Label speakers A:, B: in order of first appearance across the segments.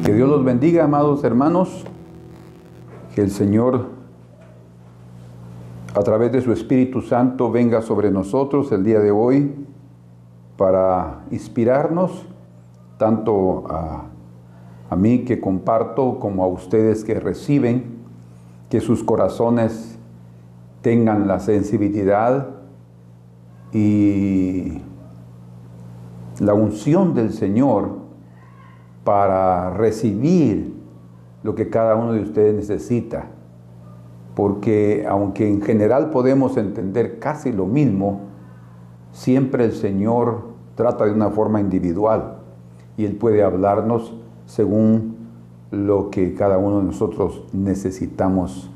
A: Que Dios los bendiga, amados hermanos. Que el Señor, a través de su Espíritu Santo, venga sobre nosotros el día de hoy para inspirarnos, tanto a mí que comparto como a ustedes que reciben, que sus corazones tengan la sensibilidad y la unción del Señor para recibir lo que cada uno de ustedes necesita. Porque aunque en general podemos entender casi lo mismo, siempre el Señor trata de una forma individual y Él puede hablarnos según lo que cada uno de nosotros necesitamos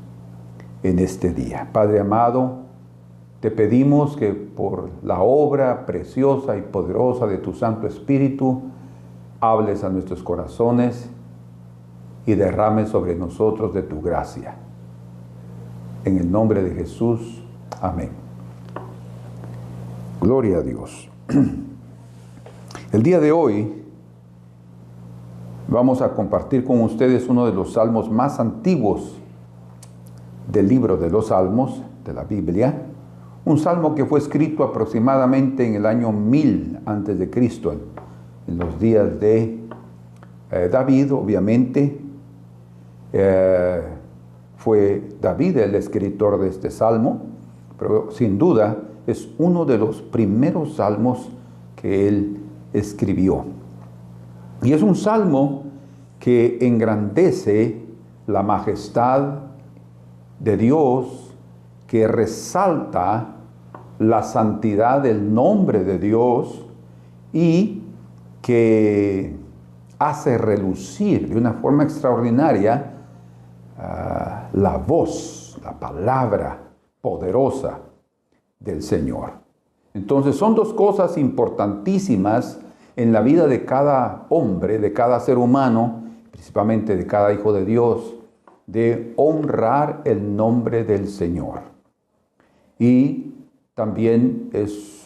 A: en este día. Padre amado, te pedimos que por la obra preciosa y poderosa de tu Santo Espíritu, hables a nuestros corazones y derrames sobre nosotros de tu gracia. En el nombre de Jesús, amén. Gloria a Dios. El día de hoy vamos a compartir con ustedes uno de los salmos más antiguos del libro de los Salmos, de la Biblia. Un salmo que fue escrito aproximadamente en el año 1000 antes de Cristo, en los días de David, obviamente. Fue David el escritor de este salmo, pero sin duda es uno de los primeros salmos que él escribió. Y es un salmo que engrandece la majestad de Dios, que resalta la santidad del nombre de Dios y que hace relucir de una forma extraordinaria la voz, la palabra poderosa del Señor. Entonces son dos cosas importantísimas en la vida de cada hombre, de cada ser humano, principalmente de cada hijo de Dios, de honrar el nombre del Señor. Y también es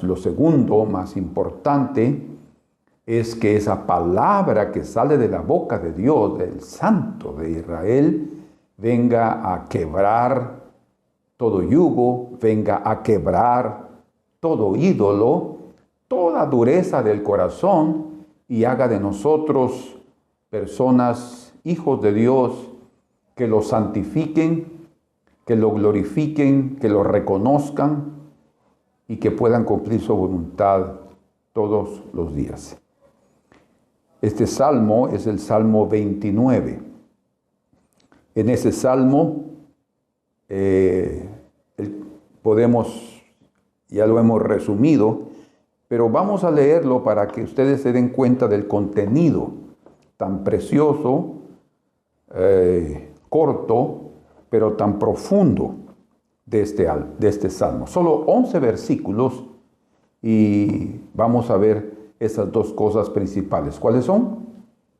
A: lo segundo más importante, es que esa palabra que sale de la boca de Dios, del Santo de Israel, venga a quebrar todo yugo, venga a quebrar todo ídolo, toda dureza del corazón y haga de nosotros personas, hijos de Dios, que lo santifiquen, que lo glorifiquen, que lo reconozcan y que puedan cumplir su voluntad todos los días. Este salmo es el Salmo 29. En ese salmo ya lo hemos resumido, pero vamos a leerlo para que ustedes se den cuenta del contenido tan precioso, corto, pero tan profundo de este salmo. Solo 11 versículos y vamos a ver esas dos cosas principales. ¿Cuáles son?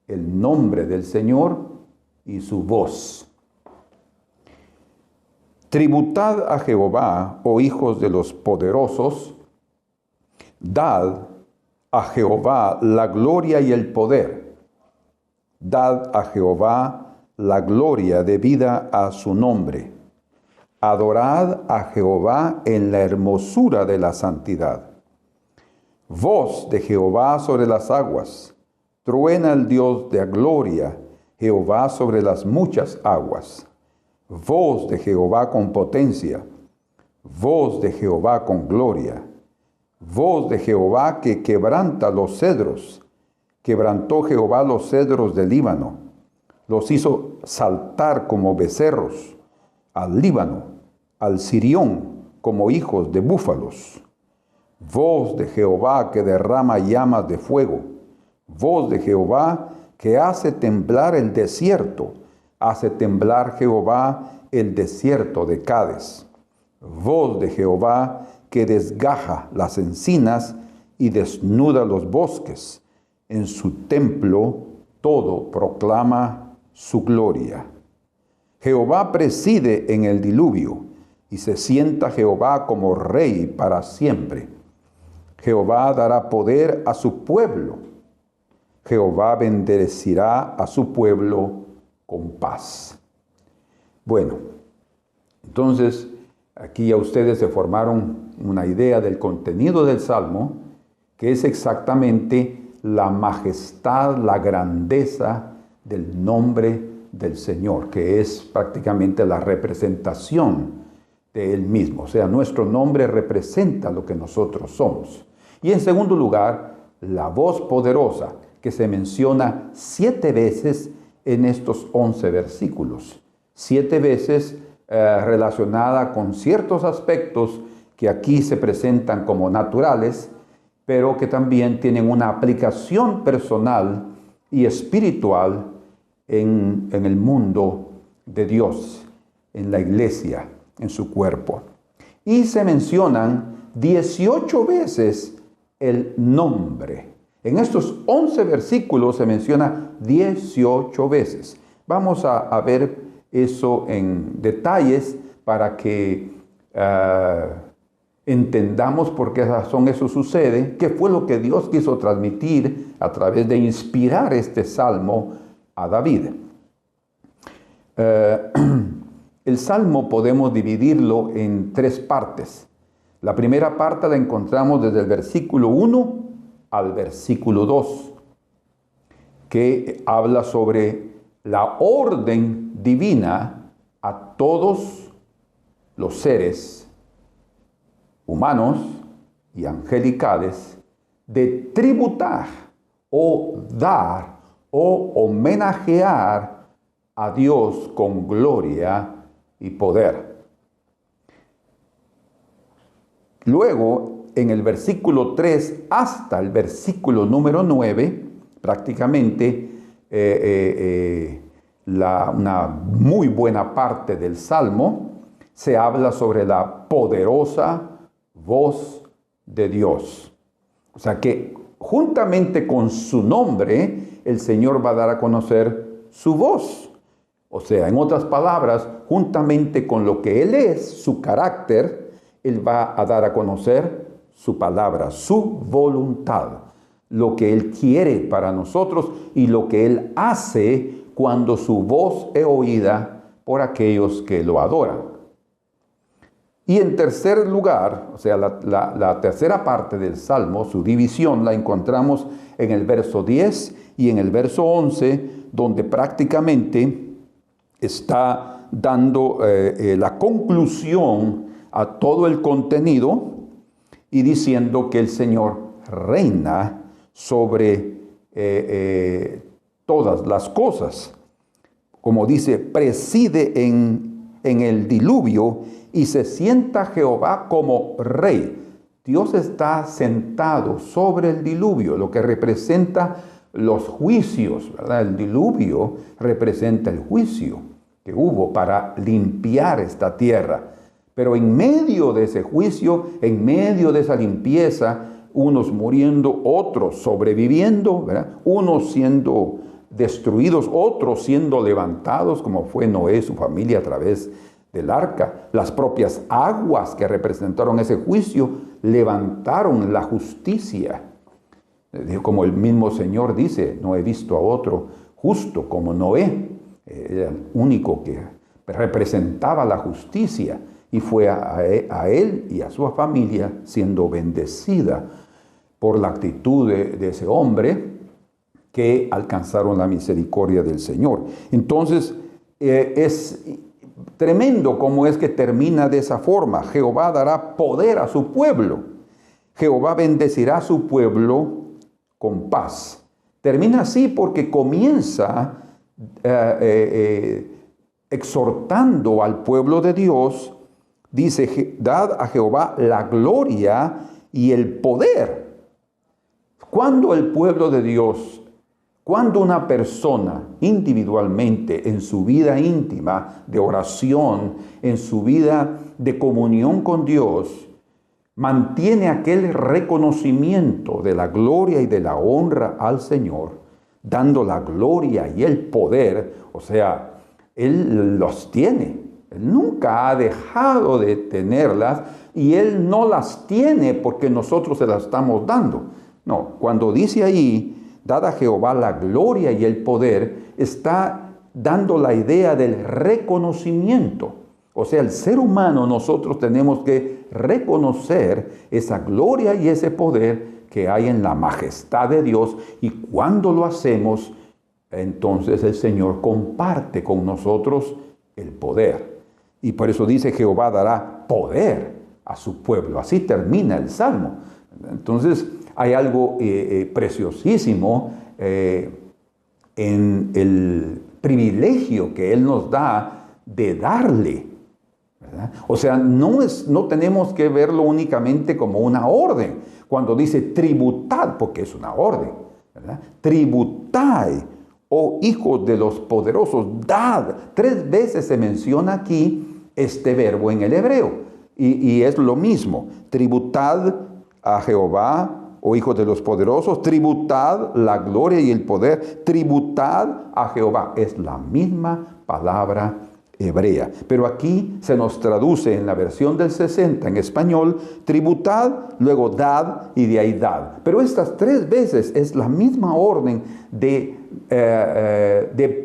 A: El nombre del Señor y su voz. Tributad a Jehová, oh hijos de los poderosos, dad a Jehová la gloria y el poder. Dad a Jehová la gloria debida a su nombre. Adorad a Jehová en la hermosura de la santidad. Voz de Jehová sobre las aguas, truena el Dios de gloria, Jehová sobre las muchas aguas. Voz de Jehová con potencia, voz de Jehová con gloria. Voz de Jehová que quebranta los cedros, quebrantó Jehová los cedros del Líbano, los hizo saltar como becerros, al Líbano, al Sirión, como hijos de búfalos. Voz de Jehová que derrama llamas de fuego. Voz de Jehová que hace temblar el desierto. Hace temblar Jehová el desierto de Cades. Voz de Jehová que desgaja las encinas y desnuda los bosques. En su templo todo proclama su gloria. Jehová preside en el diluvio y se sienta Jehová como rey para siempre. Jehová dará poder a su pueblo. Jehová bendecirá a su pueblo con paz. Bueno, entonces aquí ya ustedes se formaron una idea del contenido del Salmo, que es exactamente la majestad, la grandeza del nombre del Señor, que es prácticamente la representación de Él mismo. O sea, nuestro nombre representa lo que nosotros somos. Y en segundo lugar, la voz poderosa, que se menciona 7 veces en estos 11 versículos. 7 veces relacionada con ciertos aspectos que aquí se presentan como naturales, pero que también tienen una aplicación personal y espiritual en el mundo de Dios, en la iglesia, en su cuerpo. Y se mencionan 18 veces el nombre. En estos 11 versículos se menciona 18 veces. Vamos a ver eso en detalles para que entendamos por qué razón eso sucede, qué fue lo que Dios quiso transmitir a través de inspirar este salmo a David. El salmo podemos dividirlo en 3 partes. La primera parte la encontramos desde el versículo 1 al versículo 2, que habla sobre la orden divina a todos los seres humanos y angelicales de tributar o dar o homenajear a Dios con gloria y poder. Luego, en el versículo 3 hasta el versículo número 9, prácticamente una muy buena parte del Salmo se habla sobre la poderosa voz de Dios. O sea que juntamente con su nombre, el Señor va a dar a conocer su voz. O sea, en otras palabras, juntamente con lo que Él es, su carácter, Él va a dar a conocer su palabra, su voluntad, lo que Él quiere para nosotros y lo que Él hace cuando su voz es oída por aquellos que lo adoran. Y en tercer lugar, o sea, la tercera parte del Salmo, su división, la encontramos en el verso 10 y en el verso 11, donde prácticamente está dando la conclusión a todo el contenido y diciendo que el Señor reina sobre todas las cosas. Como dice, preside en el diluvio y se sienta Jehová como rey. Dios está sentado sobre el diluvio, lo que representa los juicios, ¿verdad? El diluvio representa el juicio que hubo para limpiar esta tierra. Pero en medio de ese juicio, en medio de esa limpieza, unos muriendo, otros sobreviviendo, ¿verdad? Unos siendo destruidos, otros siendo levantados, como fue Noé y su familia a través del arca. Las propias aguas que representaron ese juicio levantaron la justicia. Como el mismo Señor dice, no he visto a otro justo como Noé. Era el único que representaba la justicia y fue a él y a su familia siendo bendecida por la actitud de ese hombre que alcanzaron la misericordia del Señor. Entonces, es tremendo cómo es que termina de esa forma. Jehová dará poder a su pueblo. Jehová bendecirá a su pueblo con paz. Termina así porque comienza exhortando al pueblo de Dios. Dice, dad a Jehová la gloria y el poder. Cuando el pueblo de Dios, cuando una persona individualmente en su vida íntima de oración, en su vida de comunión con Dios, mantiene aquel reconocimiento de la gloria y de la honra al Señor, dando la gloria y el poder, o sea, Él los tiene. Él nunca ha dejado de tenerlas y Él no las tiene porque nosotros se las estamos dando. No, cuando dice ahí, Dad a Jehová la gloria y el poder, está dando la idea del reconocimiento. O sea, el ser humano, nosotros tenemos que reconocer esa gloria y ese poder que hay en la majestad de Dios, y cuando lo hacemos, entonces el Señor comparte con nosotros el poder. Y por eso dice: Jehová dará poder a su pueblo. Así termina el Salmo. Entonces hay algo preciosísimo en el privilegio que Él nos da de darle, ¿verdad? O sea, no tenemos que verlo únicamente como una orden. Cuando dice tributad, porque es una orden, ¿verdad? Tributad, oh hijos de los poderosos, dad. 3 veces se menciona aquí este verbo en el hebreo, y es lo mismo. Tributad a Jehová, oh hijos de los poderosos, tributad la gloria y el poder, tributad a Jehová. Es la misma palabra hebrea, pero aquí se nos traduce en la versión del 60 en español: tributad, luego dad, y de ahí dad. Pero estas 3 veces es la misma orden de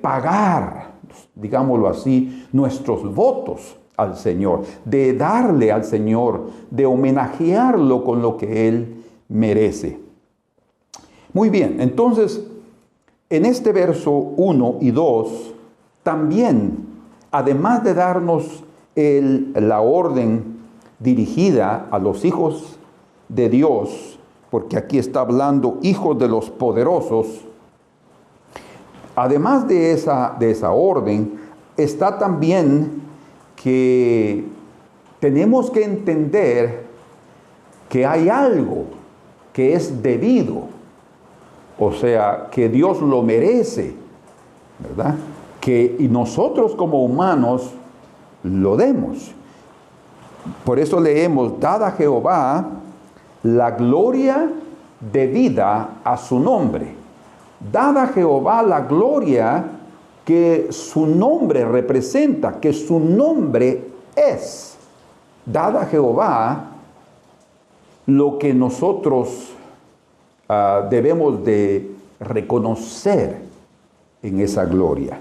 A: pagar, digámoslo así, nuestros votos al Señor, de darle al Señor, de homenajearlo con lo que Él merece. Muy bien, entonces, en este verso 1 y 2, también, además de darnos la orden dirigida a los hijos de Dios, porque aquí está hablando hijos de los poderosos, además de esa orden, está también que tenemos que entender que hay algo que es debido, o sea, que Dios lo merece, ¿verdad? Y nosotros como humanos lo demos. Por eso leemos: dad a Jehová la gloria debida a su nombre. Dad a Jehová la gloria que su nombre representa, que su nombre es. Dad a Jehová lo que nosotros debemos de reconocer en esa gloria.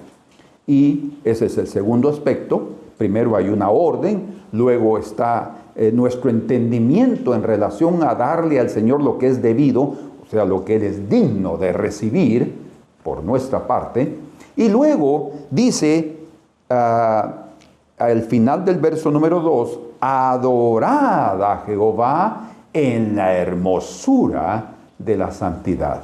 A: Y ese es el segundo aspecto. Primero hay una orden, luego está nuestro entendimiento en relación a darle al Señor lo que es debido, o sea, lo que Él es digno de recibir por nuestra parte. Y luego dice al final del verso número 2: adorad a Jehová en la hermosura de la santidad.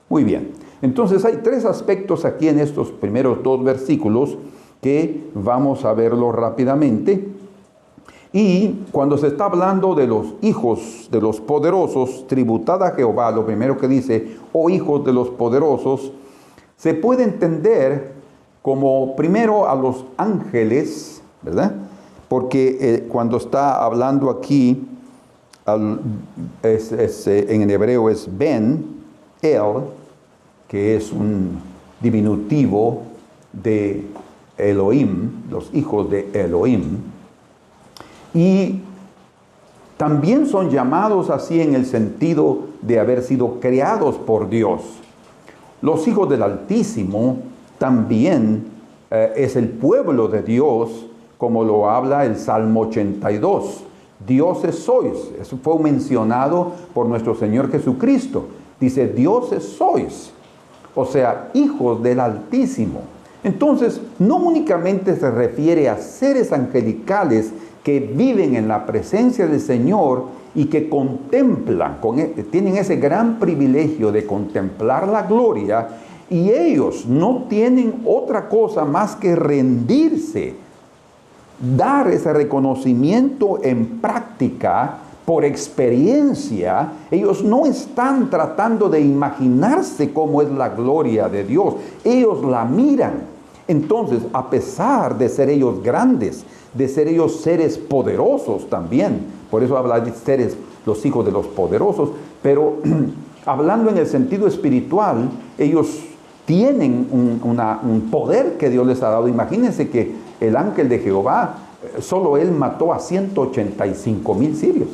A: Muy bien, entonces hay 3 aspectos aquí en estos primeros 2 versículos que vamos a verlo rápidamente. Y cuando se está hablando de los hijos de los poderosos, tributad a Jehová, lo primero que dice: oh hijos de los poderosos, se puede entender como primero a los ángeles, ¿verdad? Porque cuando está hablando aquí, en hebreo es Ben, El, que es un diminutivo de Elohim, los hijos de Elohim. Y también son llamados así en el sentido de haber sido creados por Dios. Los hijos del Altísimo también es el pueblo de Dios, como lo habla el Salmo 82. Dioses sois. Eso fue mencionado por nuestro Señor Jesucristo. Dice: dioses sois. O sea, hijos del Altísimo. Entonces, no únicamente se refiere a seres angelicales que viven en la presencia del Señor y que contemplan, tienen ese gran privilegio de contemplar la gloria, y ellos no tienen otra cosa más que rendirse, dar ese reconocimiento en práctica, por experiencia. Ellos no están tratando de imaginarse cómo es la gloria de Dios, ellos la miran. Entonces, a pesar de ser ellos grandes, de ser ellos seres poderosos también, por eso habla de seres, los hijos de los poderosos, pero hablando en el sentido espiritual, ellos tienen un poder que Dios les ha dado. Imagínense que el ángel de Jehová, solo él mató a 185,000 sirios.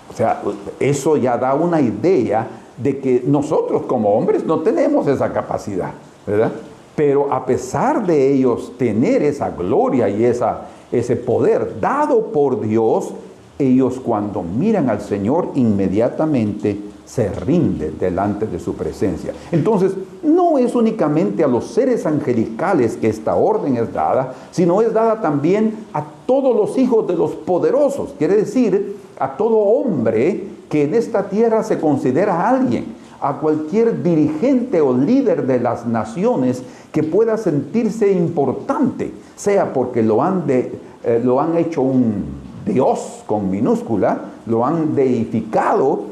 A: O sea, eso ya da una idea de que nosotros como hombres no tenemos esa capacidad, ¿verdad? Pero a pesar de ellos tener esa gloria y ese poder dado por Dios, ellos cuando miran al Señor inmediatamente se rinden delante de su presencia. Entonces, no es únicamente a los seres angelicales que esta orden es dada, sino es dada también a todos los hijos de los poderosos. Quiere decir, a todo hombre que en esta tierra se considera alguien, a cualquier dirigente o líder de las naciones que pueda sentirse importante, sea porque lo han hecho un Dios con minúscula, lo han deificado,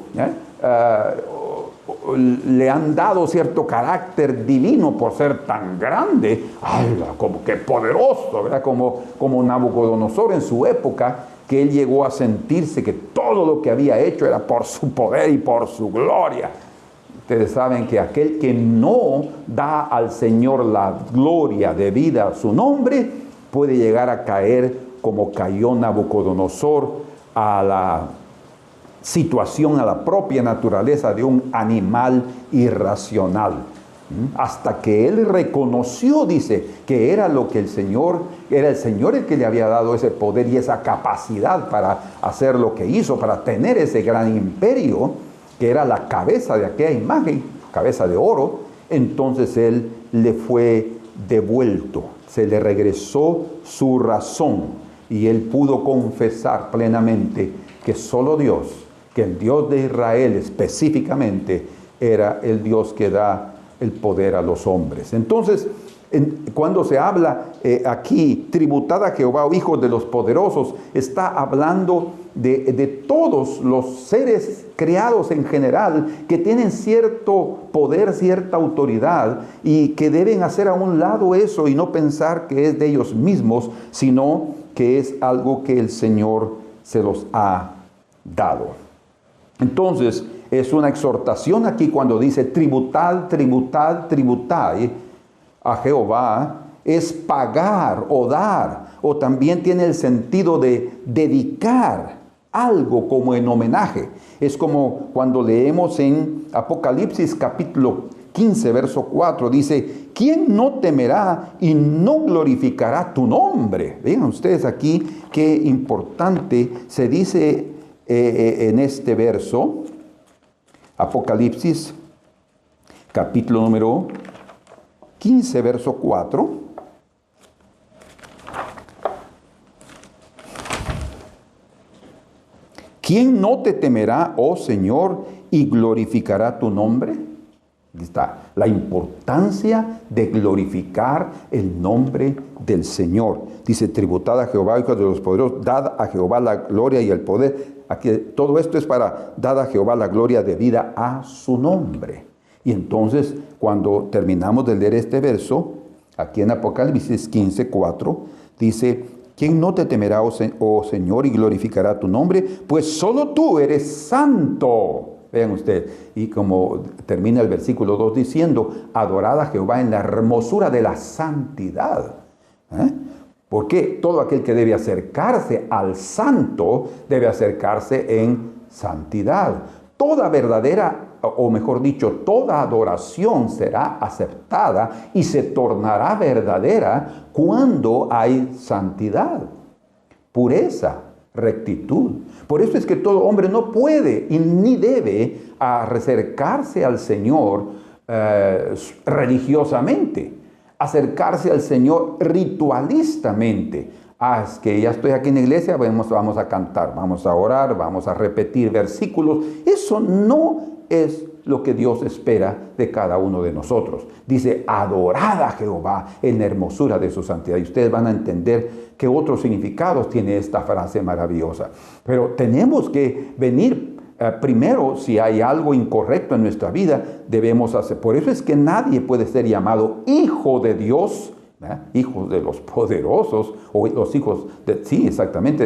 A: le han dado cierto carácter divino por ser tan grande, como que poderoso, ¿verdad? Como Nabucodonosor en su época, que él llegó a sentirse que todo lo que había hecho era por su poder y por su gloria. Ustedes saben que aquel que no da al Señor la gloria debida a su nombre, puede llegar a caer como cayó Nabucodonosor a la situación, a la propia naturaleza de un animal irracional. Hasta que él reconoció, dice, que era lo que el Señor el que le había dado ese poder y esa capacidad para hacer lo que hizo, para tener ese gran imperio, que era la cabeza de aquella imagen, cabeza de oro. Entonces él le fue devuelto, se le regresó su razón y él pudo confesar plenamente que solo Dios, que el Dios de Israel específicamente, era el Dios que da el poder a los hombres. Entonces, cuando se habla aquí, tributad a Jehová, oh hijos de los poderosos, está hablando de todos los seres creados en general que tienen cierto poder, cierta autoridad, y que deben hacer a un lado eso y no pensar que es de ellos mismos, sino que es algo que el Señor se los ha dado. Entonces, es una exhortación aquí cuando dice tributad, tributad, tributad a Jehová, es pagar o dar, o también tiene el sentido de dedicar algo como en homenaje. Es como cuando leemos en Apocalipsis capítulo 15, verso 4, dice, ¿quién no temerá y no glorificará tu nombre? Vean ustedes aquí qué importante se dice en este verso. Apocalipsis, capítulo número 15, verso 4. ¿Quién no te temerá, oh Señor, y glorificará tu nombre? Aquí está la importancia de glorificar el nombre del Señor. Dice, tributad a Jehová, hijos de los poderosos, dad a Jehová la gloria y el poder. Aquí, todo esto es para dar a Jehová la gloria debida a su nombre. Y entonces, cuando terminamos de leer este verso, aquí en Apocalipsis 15, 4, dice, ¿quién no te temerá, oh Señor, y glorificará tu nombre? Pues solo tú eres santo. Vean ustedes, y como termina el versículo 2 diciendo, adorad a Jehová en la hermosura de la santidad. Porque todo aquel que debe acercarse al santo debe acercarse en santidad. Toda verdadera, o mejor dicho, toda adoración será aceptada y se tornará verdadera cuando hay santidad, pureza, rectitud. Por eso es que todo hombre no puede y ni debe acercarse al Señor religiosamente, acercarse al Señor ritualistamente. Es que ya estoy aquí en la iglesia, vamos a cantar, vamos a orar, vamos a repetir versículos. Eso no es lo que Dios espera de cada uno de nosotros. Dice, adorad a Jehová en la hermosura de su santidad. Y ustedes van a entender qué otros significados tiene esta frase maravillosa. Pero tenemos que venir primero, si hay algo incorrecto en nuestra vida, debemos hacer. Por eso es que nadie puede ser llamado hijo de Dios, hijos de los poderosos, o los hijos de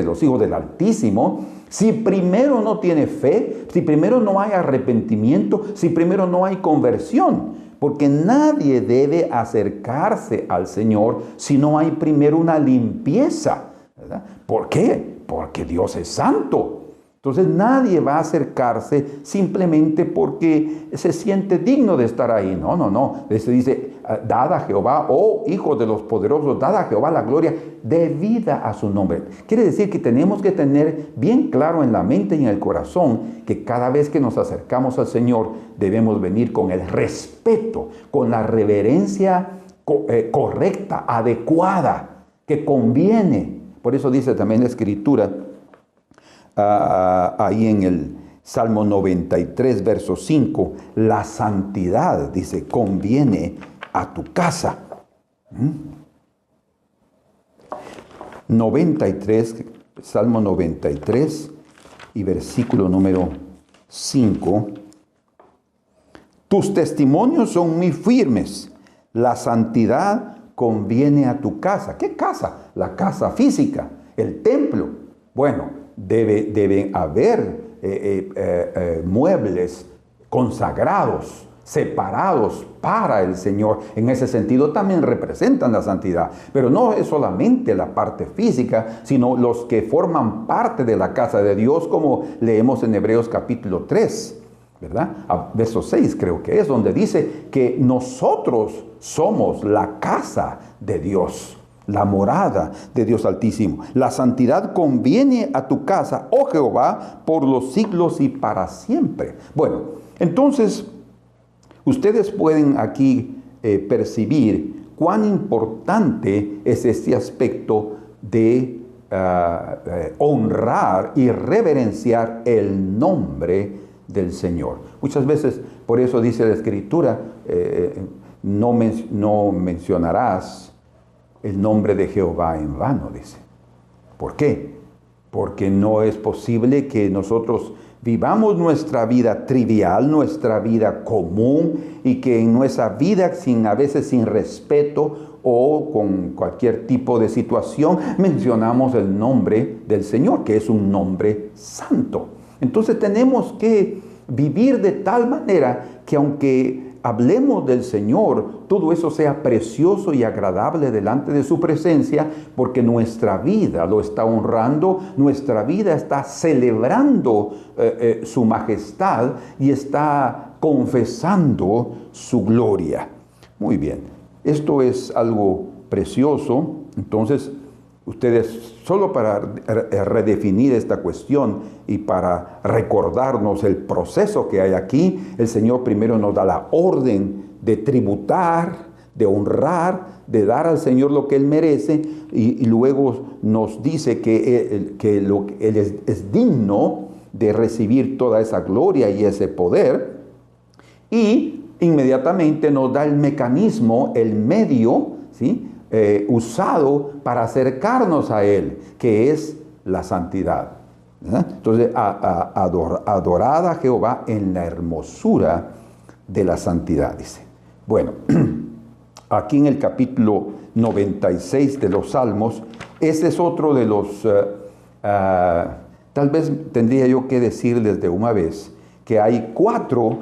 A: los hijos del Altísimo, si primero no tiene fe, si primero no hay arrepentimiento, si primero no hay conversión. Porque nadie debe acercarse al Señor si no hay primero una limpieza, ¿verdad? ¿Por qué? Porque Dios es santo. Entonces nadie va a acercarse simplemente porque se siente digno de estar ahí. No, no, no. Se dice, dad a Jehová, oh hijos de los poderosos, dad a Jehová la gloria debida a su nombre. Quiere decir que tenemos que tener bien claro en la mente y en el corazón que cada vez que nos acercamos al Señor debemos venir con el respeto, con la reverencia correcta, adecuada, que conviene. Por eso dice también la Escritura, ahí en el Salmo 93, verso 5, la santidad, dice, conviene a tu casa. 93, Salmo 93 y versículo número 5. Tus testimonios son muy firmes, la santidad conviene a tu casa. ¿Qué casa? La casa física, el templo. Bueno, debe haber muebles consagrados, separados para el Señor. En ese sentido también representan la santidad. Pero no es solamente la parte física, sino los que forman parte de la casa de Dios, como leemos en Hebreos capítulo 3, ¿verdad? Verso 6 creo que es, donde dice que nosotros somos la casa de Dios, la morada de Dios Altísimo. La santidad conviene a tu casa, oh Jehová, por los siglos y para siempre. Bueno, entonces, ustedes pueden aquí percibir cuán importante es este aspecto de honrar y reverenciar el nombre del Señor. Muchas veces, por eso dice la Escritura, no mencionarás el nombre de Jehová en vano, dice. ¿Por qué? Porque no es posible que nosotros vivamos nuestra vida trivial, nuestra vida común, y que en nuestra vida, a veces sin respeto o con cualquier tipo de situación, mencionamos el nombre del Señor, que es un nombre santo. Entonces tenemos que vivir de tal manera que aunque hablemos del Señor, todo eso sea precioso y agradable delante de su presencia, porque nuestra vida lo está honrando, nuestra vida está celebrando su majestad y está confesando su gloria. Muy bien, esto es algo precioso. Entonces, ustedes, solo para redefinir esta cuestión y para recordarnos el proceso que hay aquí, el Señor primero nos da la orden de tributar, de honrar, de dar al Señor lo que Él merece, y luego nos dice que Él es digno de recibir toda esa gloria y ese poder, y inmediatamente nos da el mecanismo, el medio, ¿sí?, usado para acercarnos a Él, que es la santidad. Entonces, adorad a Jehová en la hermosura de la santidad, dice. Bueno, aquí en el capítulo 96 de los Salmos, ese es otro de los, tal vez tendría yo que decirles de una vez, que hay cuatro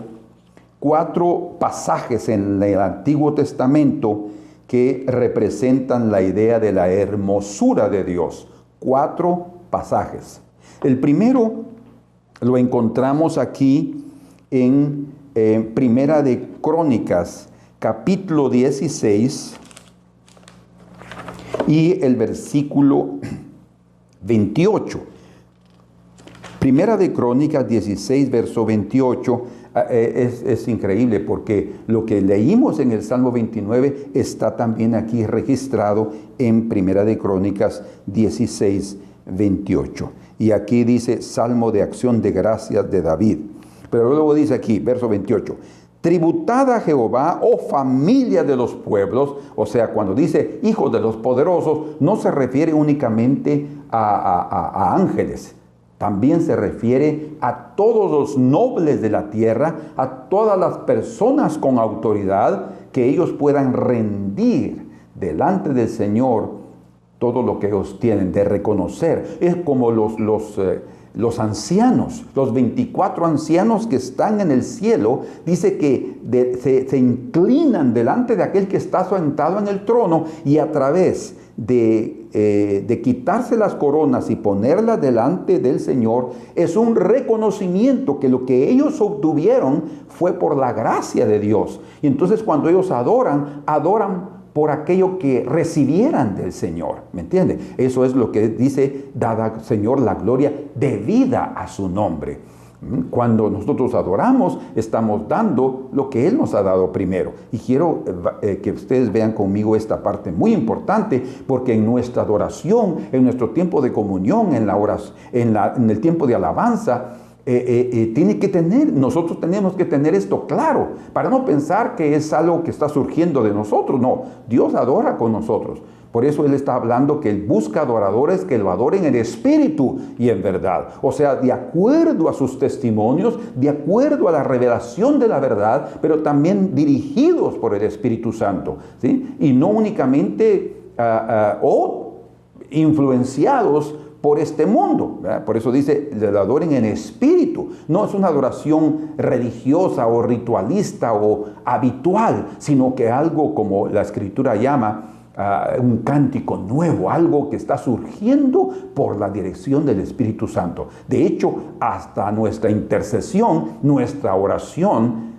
A: pasajes en el Antiguo Testamento que representan la idea de la hermosura de Dios. 4 pasajes. El primero lo encontramos aquí en Primera de Crónicas, capítulo 16, y el versículo 28. Primera de Crónicas 16, verso 28, es increíble porque lo que leímos en el Salmo 29 está también aquí registrado en Primera de Crónicas 16, 28. Y aquí dice Salmo de acción de gracias de David. Pero luego dice aquí, verso 28, tributad a Jehová, oh familia de los pueblos. O sea, cuando dice hijos de los poderosos, no se refiere únicamente a ángeles. También se refiere a todos los nobles de la tierra, a todas las personas con autoridad, que ellos puedan rendir delante del Señor todo lo que ellos tienen, de reconocer. Es como los ancianos, los 24 ancianos que están en el cielo, dice que se inclinan delante de aquel que está sentado en el trono, y a través de de quitarse las coronas y ponerlas delante del Señor es un reconocimiento que lo que ellos obtuvieron fue por la gracia de Dios. Y entonces cuando ellos adoran, adoran por aquello que recibieran del Señor. ¿Me entiende? Eso es lo que dice, dada Señor la gloria debida a su nombre. Cuando nosotros adoramos, estamos dando lo que Él nos ha dado primero. Y quiero que ustedes vean conmigo esta parte muy importante, porque en nuestra adoración, en nuestro tiempo de comunión, en el tiempo de alabanza, nosotros tenemos que tener esto claro, para no pensar que es algo que está surgiendo de nosotros. No, Dios adora con nosotros. Por eso Él está hablando que Él busca adoradores que lo adoren en espíritu y en verdad. O sea, de acuerdo a sus testimonios, de acuerdo a la revelación de la verdad, pero también dirigidos por el Espíritu Santo, ¿sí? Y no únicamente influenciados por este mundo, ¿verdad? Por eso dice, le adoren en espíritu. No es una adoración religiosa o ritualista o habitual, sino que algo como la Escritura llama un cántico nuevo, algo que está surgiendo por la dirección del Espíritu Santo. De hecho, hasta nuestra intercesión, nuestra oración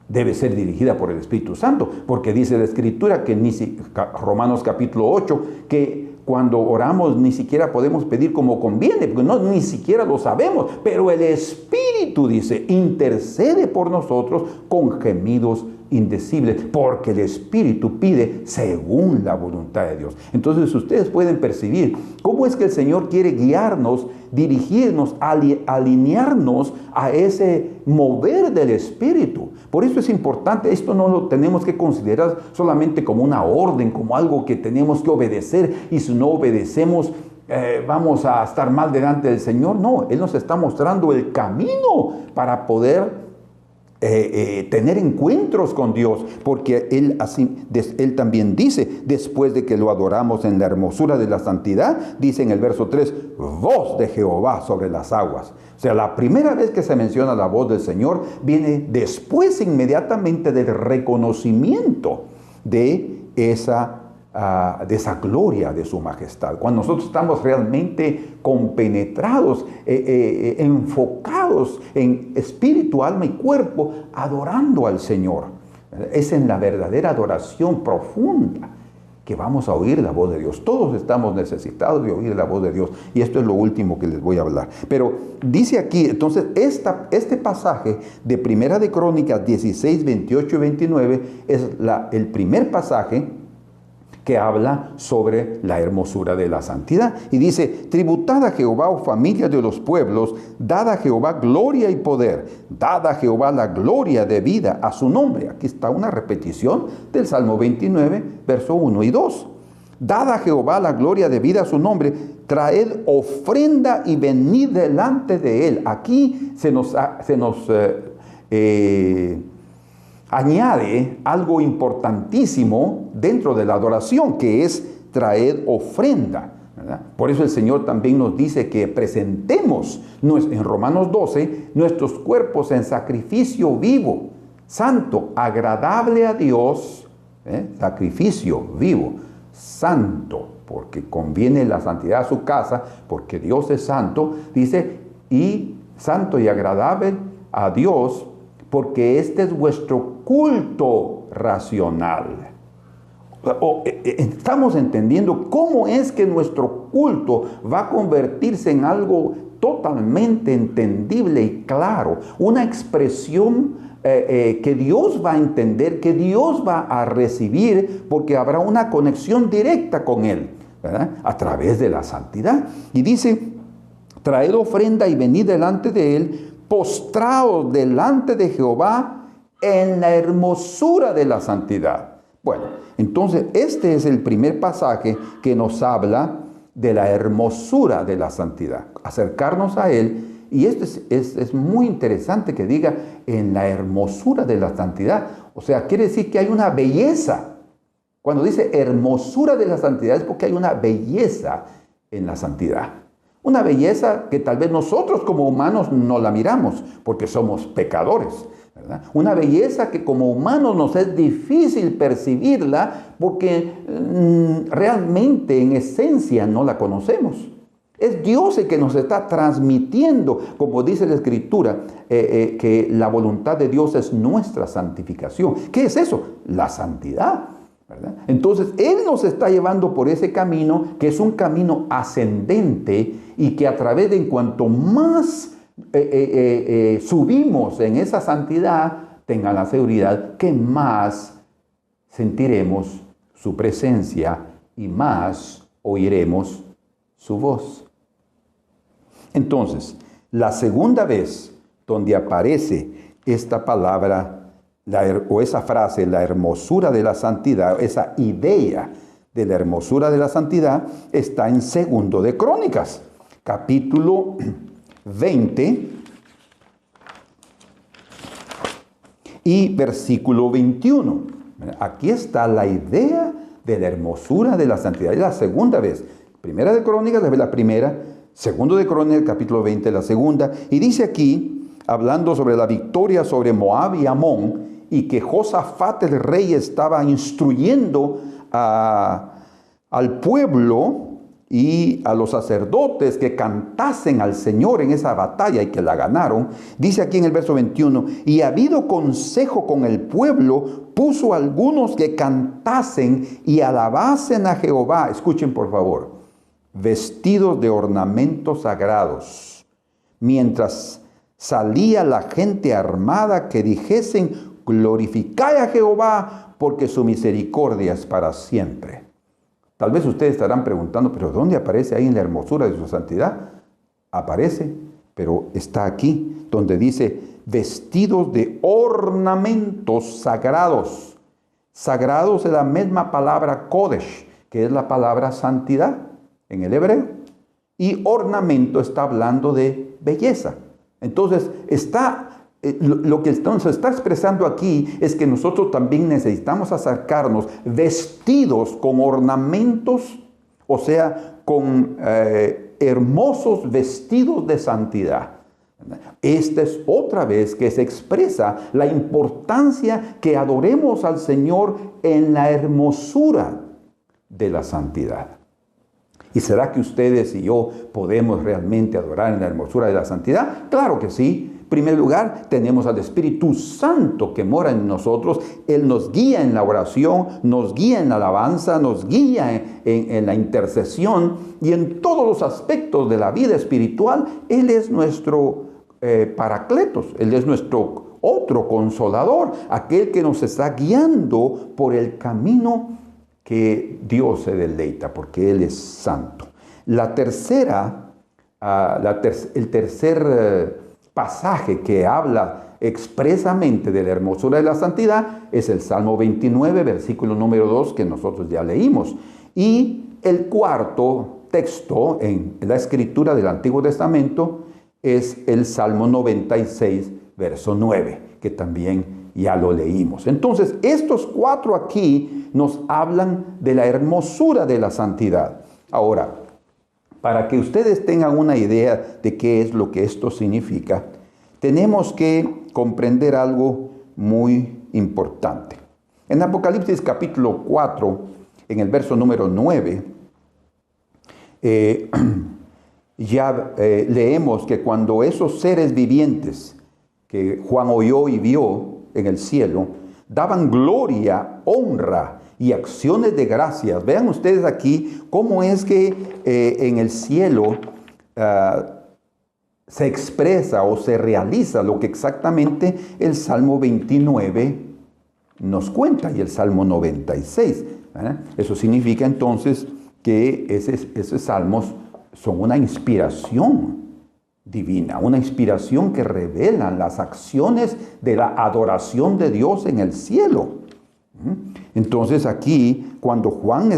A: debe ser dirigida por el Espíritu Santo, porque dice la Escritura que Romanos capítulo 8, que cuando oramos ni siquiera podemos pedir como conviene, porque ni siquiera lo sabemos, pero el Espíritu, dice, intercede por nosotros con gemidos indecibles, porque el Espíritu pide según la voluntad de Dios. Entonces ustedes pueden percibir cómo es que el Señor quiere guiarnos, dirigirnos, alinearnos a ese mover del Espíritu. Por eso es importante, esto no lo tenemos que considerar solamente como una orden, como algo que tenemos que obedecer, y si no obedecemos, vamos a estar mal delante del Señor. No, Él nos está mostrando el camino para poder tener encuentros con Dios, porque Él también dice, después de que lo adoramos en la hermosura de la santidad, dice en el verso 3, voz de Jehová sobre las aguas. O sea, la primera vez que se menciona la voz del Señor viene después inmediatamente del reconocimiento de esa gloria de su majestad. Cuando nosotros estamos realmente compenetrados, enfocados en espíritu, alma y cuerpo, adorando al Señor. Es en la verdadera adoración profunda que vamos a oír la voz de Dios. Todos estamos necesitados de oír la voz de Dios. Y esto es lo último que les voy a hablar. Pero dice aquí, entonces, este pasaje de Primera de Crónicas 16, 28 y 29 es el primer pasaje que habla sobre la hermosura de la santidad. Y dice, tributad a Jehová, oh familia de los pueblos, dad a Jehová gloria y poder, dad a Jehová la gloria debida a su nombre. Aquí está una repetición del Salmo 29, verso 1 y 2. Dad a Jehová la gloria debida a su nombre, traed ofrenda y venid delante de él. Aquí se nos añade algo importantísimo dentro de la adoración, que es traer ofrenda, ¿verdad? Por eso el Señor también nos dice que presentemos en Romanos 12 nuestros cuerpos en sacrificio vivo, santo, agradable a Dios, sacrificio vivo, santo, porque conviene la santidad a su casa, porque Dios es santo, dice, y santo y agradable a Dios, porque este es vuestro culto racional. Estamos entendiendo cómo es que nuestro culto va a convertirse en algo totalmente entendible y claro. Una expresión que Dios va a entender, que Dios va a recibir, porque habrá una conexión directa con Él, ¿verdad? A través de la santidad. Y dice, traed ofrenda y venid delante de Él, postraos delante de Jehová en la hermosura de la santidad. Bueno, entonces este es el primer pasaje que nos habla de la hermosura de la santidad. Acercarnos a Él, y esto es muy interesante que diga en la hermosura de la santidad. O sea, quiere decir que hay una belleza. Cuando dice hermosura de la santidad es porque hay una belleza en la santidad. Una belleza que tal vez nosotros como humanos no la miramos porque somos pecadores. ¿verdad? Una belleza que como humanos nos es difícil percibirla porque realmente en esencia no la conocemos. Es Dios el que nos está transmitiendo, como dice la Escritura, que la voluntad de Dios es nuestra santificación. ¿Qué es eso? La santidad, ¿verdad? Entonces, Él nos está llevando por ese camino, que es un camino ascendente y que a través de en cuanto más subimos en esa santidad, tengan la seguridad que más sentiremos su presencia y más oiremos su voz. Entonces, la segunda vez donde aparece esta palabra o esa frase, la hermosura de la santidad, esa idea de la hermosura de la santidad, está en 2 de Crónicas, capítulo 20 y versículo 21. Aquí está la idea de la hermosura de la santidad. Es la segunda vez. Primera de Crónicas, la primera. 2 de Crónicas, capítulo 20, la segunda. Y dice aquí, hablando sobre la victoria sobre Moab y Amón, y que Josafat el rey estaba instruyendo al pueblo y a los sacerdotes que cantasen al Señor en esa batalla y que la ganaron. Dice aquí en el verso 21, y habido consejo con el pueblo, puso a algunos que cantasen y alabasen a Jehová. Escuchen por favor. Vestidos de ornamentos sagrados, mientras salía la gente armada, que dijesen, glorificad a Jehová, porque su misericordia es para siempre. Tal vez ustedes estarán preguntando, pero ¿dónde aparece ahí en la hermosura de su santidad? Aparece, pero está aquí, donde dice, vestidos de ornamentos sagrados. Sagrados es la misma palabra Kodesh, que es la palabra santidad en el hebreo. Y ornamento está hablando de belleza. Entonces, lo que se está expresando aquí es que nosotros también necesitamos acercarnos vestidos con ornamentos, o sea, con hermosos vestidos de santidad. Esta es otra vez que se expresa la importancia que adoremos al Señor en la hermosura de la santidad. ¿Y será que ustedes y yo podemos realmente adorar en la hermosura de la santidad? Claro que sí. En primer lugar, tenemos al Espíritu Santo que mora en nosotros. Él nos guía en la oración, nos guía en la alabanza, nos guía en la intercesión y en todos los aspectos de la vida espiritual. Él es nuestro paracletos, Él es nuestro otro consolador, aquel que nos está guiando por el camino que Dios se deleita, porque Él es santo. El tercer pasaje que habla expresamente de la hermosura de la santidad es el Salmo 29, versículo número 2, que nosotros ya leímos. Y el cuarto texto en la escritura del Antiguo Testamento es el Salmo 96, verso 9, que también ya lo leímos. Entonces, estos cuatro aquí nos hablan de la hermosura de la santidad. Ahora, para que ustedes tengan una idea de qué es lo que esto significa, tenemos que comprender algo muy importante. En Apocalipsis capítulo 4, en el verso número 9, leemos que cuando esos seres vivientes que Juan oyó y vio en el cielo, daban gloria, honra y acciones de gracias. Vean ustedes aquí cómo es que en el cielo se expresa o se realiza lo que exactamente el Salmo 29 nos cuenta y el Salmo 96. Eso significa entonces que esos salmos son una inspiración divina, una inspiración que revela las acciones de la adoración de Dios en el cielo. Entonces aquí, cuando Juan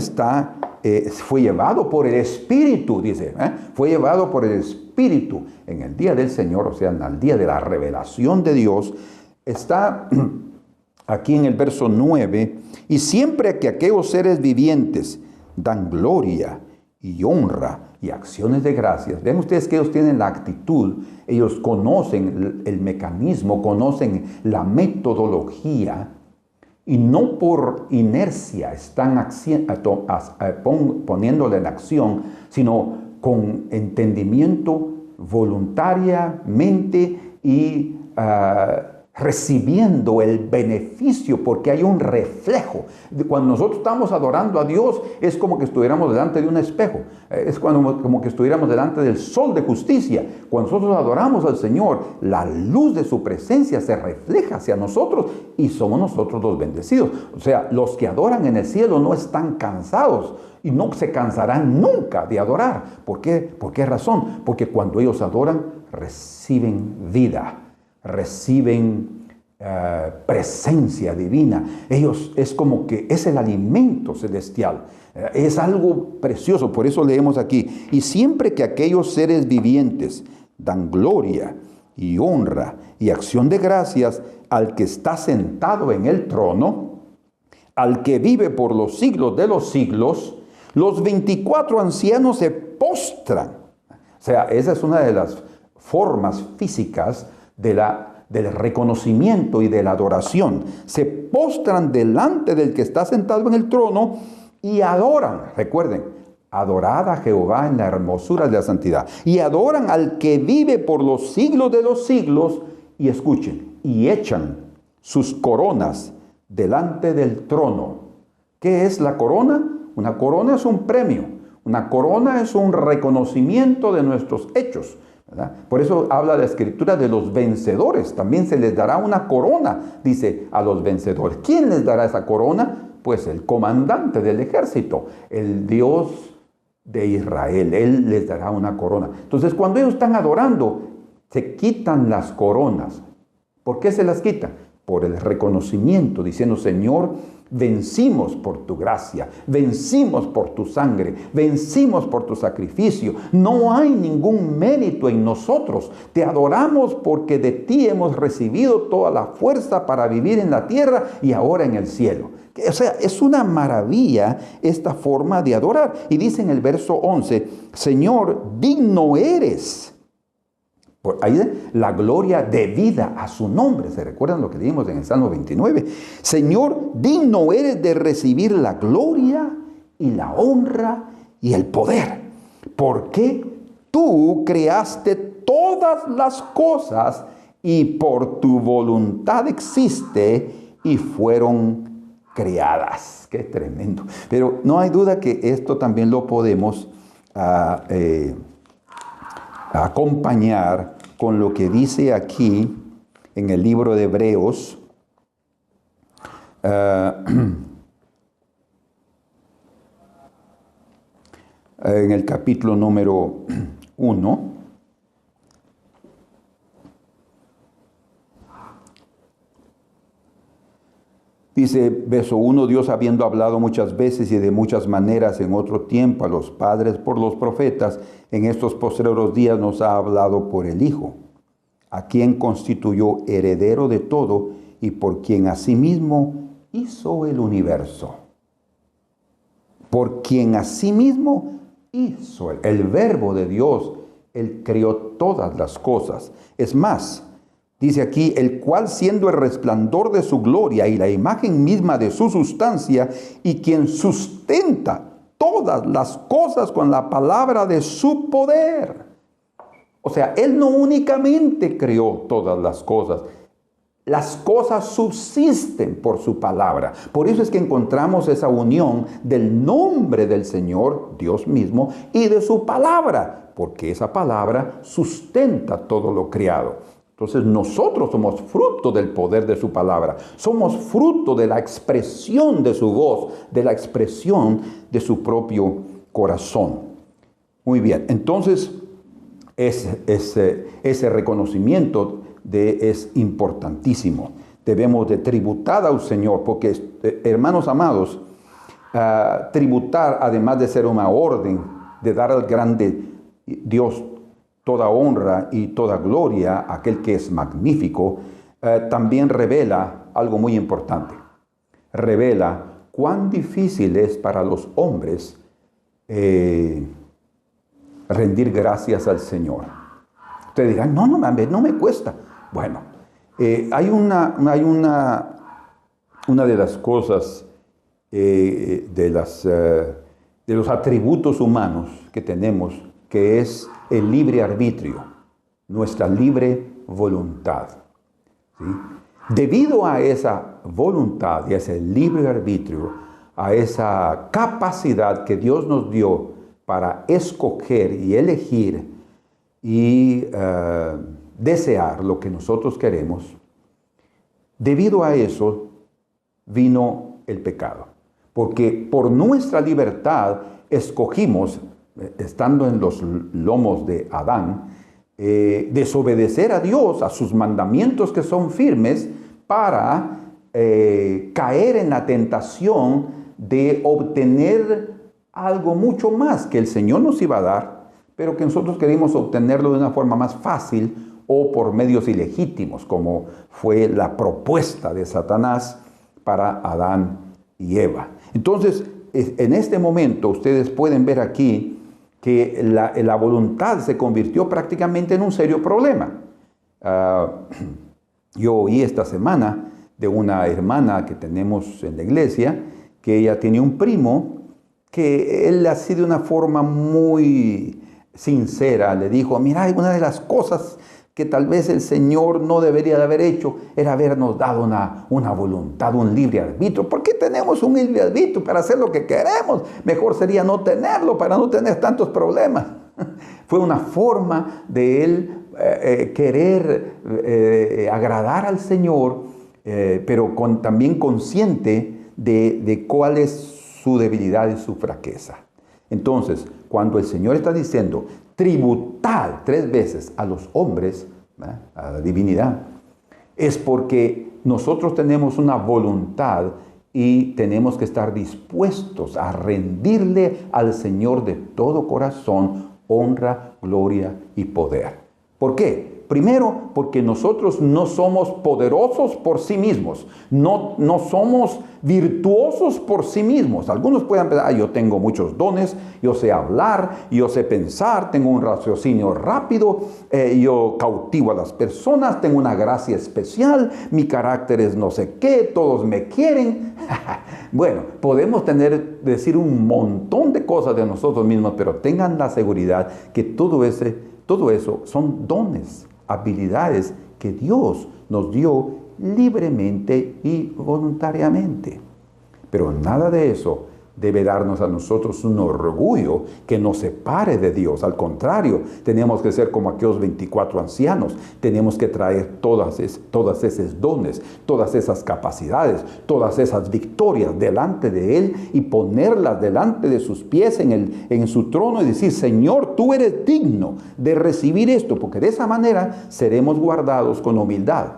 A: fue llevado por el Espíritu, dice, fue llevado por el Espíritu en el día del Señor, o sea, en el día de la revelación de Dios, está aquí en el verso 9, y siempre que aquellos seres vivientes dan gloria y honra y acciones de gracias. Ven ustedes que ellos tienen la actitud, ellos conocen el mecanismo, conocen la metodología y no por inercia están poniéndole en acción, sino con entendimiento voluntariamente y recibiendo el beneficio, porque hay un reflejo. Cuando nosotros estamos adorando a Dios, es como que estuviéramos delante de un espejo. Es como que estuviéramos delante del sol de justicia. Cuando nosotros adoramos al Señor, la luz de su presencia se refleja hacia nosotros y somos nosotros los bendecidos. O sea, los que adoran en el cielo no están cansados y no se cansarán nunca de adorar. ¿Por qué? ¿Por qué razón? Porque cuando ellos adoran, reciben vida. Reciben presencia divina. Ellos es como que es el alimento celestial. Es algo precioso. Por eso leemos aquí. Y siempre que aquellos seres vivientes dan gloria y honra y acción de gracias al que está sentado en el trono, al que vive por los siglos de los siglos, los 24 ancianos se postran. O sea, esa es una de las formas físicas del reconocimiento y de la adoración. Se postran delante del que está sentado en el trono y adoran. Recuerden, adorad a Jehová en la hermosura de la santidad. Y adoran al que vive por los siglos de los siglos. Y escuchen, y echan sus coronas delante del trono. ¿Qué es la corona? Una corona es un premio. Una corona es un reconocimiento de nuestros hechos, ¿verdad? Por eso habla la Escritura de los vencedores. También se les dará una corona, dice, a los vencedores. ¿Quién les dará esa corona? Pues el comandante del ejército, el Dios de Israel. Él les dará una corona. Entonces, cuando ellos están adorando, se quitan las coronas. ¿Por qué se las quitan? Por el reconocimiento, diciendo, Señor, vencimos por tu gracia, vencimos por tu sangre, vencimos por tu sacrificio. No hay ningún mérito en nosotros. Te adoramos porque de ti hemos recibido toda la fuerza para vivir en la tierra y ahora en el cielo. O sea, es una maravilla esta forma de adorar. Y dice en el verso 11, Señor, digno eres. Por ahí la gloria debida a su nombre. ¿Se recuerdan lo que leímos en el Salmo 29? Señor, digno eres de recibir la gloria y la honra y el poder. Porque tú creaste todas las cosas y por tu voluntad existe y fueron creadas. Qué tremendo. Pero no hay duda que esto también lo podemos acompañar con lo que dice aquí en el libro de Hebreos, en el capítulo número 1. Dice, verso 1, Dios habiendo hablado muchas veces y de muchas maneras en otro tiempo a los padres por los profetas, en estos postreros días nos ha hablado por el Hijo, a quien constituyó heredero de todo y por quien asimismo hizo el universo. Por quien asimismo hizo el verbo de Dios, Él creó todas las cosas. Es más, dice aquí, el cual siendo el resplandor de su gloria y la imagen misma de su sustancia, y quien sustenta todas las cosas con la palabra de su poder. O sea, Él no únicamente creó todas las cosas subsisten por su palabra. Por eso es que encontramos esa unión del nombre del Señor, Dios mismo, y de su palabra, porque esa palabra sustenta todo lo creado. Entonces nosotros somos fruto del poder de su palabra. Somos fruto de la expresión de su voz, de la expresión de su propio corazón. Muy bien, entonces ese reconocimiento es importantísimo. Debemos de tributar al Señor, porque hermanos amados, tributar, además de ser una orden de dar al grande Dios toda honra y toda gloria a aquel que es magnífico, también revela algo muy importante. Revela cuán difícil es para los hombres rendir gracias al Señor. Ustedes dirán, no me cuesta. Bueno, hay una de las cosas, de los atributos humanos que tenemos, que es el libre arbitrio, nuestra libre voluntad. ¿Sí? Debido a esa voluntad y a ese libre arbitrio, a esa capacidad que Dios nos dio para escoger y elegir y desear lo que nosotros queremos, debido a eso vino el pecado. Porque por nuestra libertad escogimos, estando en los lomos de Adán, desobedecer a Dios, a sus mandamientos que son firmes, para caer en la tentación de obtener algo mucho más que el Señor nos iba a dar, pero que nosotros queríamos obtenerlo de una forma más fácil o por medios ilegítimos, como fue la propuesta de Satanás para Adán y Eva. Entonces, en este momento ustedes pueden ver aquí que la voluntad se convirtió prácticamente en un serio problema. Yo oí esta semana de una hermana que tenemos en la iglesia, que ella tiene un primo, que él así de una forma muy sincera le dijo, mira, una de las cosas que tal vez el Señor no debería de haber hecho era habernos dado una voluntad, un libre arbitrio. ¿Por qué tenemos un libre arbitrio para hacer lo que queremos? Mejor sería no tenerlo para no tener tantos problemas. Fue una forma de él querer agradar al Señor, pero también consciente de cuál es su debilidad y su fraqueza. Entonces, cuando el Señor está diciendo, tributad 3 veces a los hombres, a la divinidad, es porque nosotros tenemos una voluntad y tenemos que estar dispuestos a rendirle al Señor de todo corazón honra, gloria y poder. ¿Por qué? Primero, porque nosotros no somos poderosos por sí mismos, no somos virtuosos por sí mismos. Algunos pueden pensar, yo tengo muchos dones, yo sé hablar, yo sé pensar, tengo un raciocinio rápido, yo cautivo a las personas, tengo una gracia especial, mi carácter es no sé qué, todos me quieren. Bueno, podemos decir un montón de cosas de nosotros mismos, pero tengan la seguridad que todo eso son dones, habilidades que Dios nos dio libremente y voluntariamente. Pero nada de eso debe darnos a nosotros un orgullo que nos separe de Dios. Al contrario, tenemos que ser como aquellos 24 ancianos. Tenemos que traer todas esos dones, todas esas capacidades, todas esas victorias delante de Él y ponerlas delante de sus pies en su trono y decir, Señor, tú eres digno de recibir esto, porque de esa manera seremos guardados con humildad,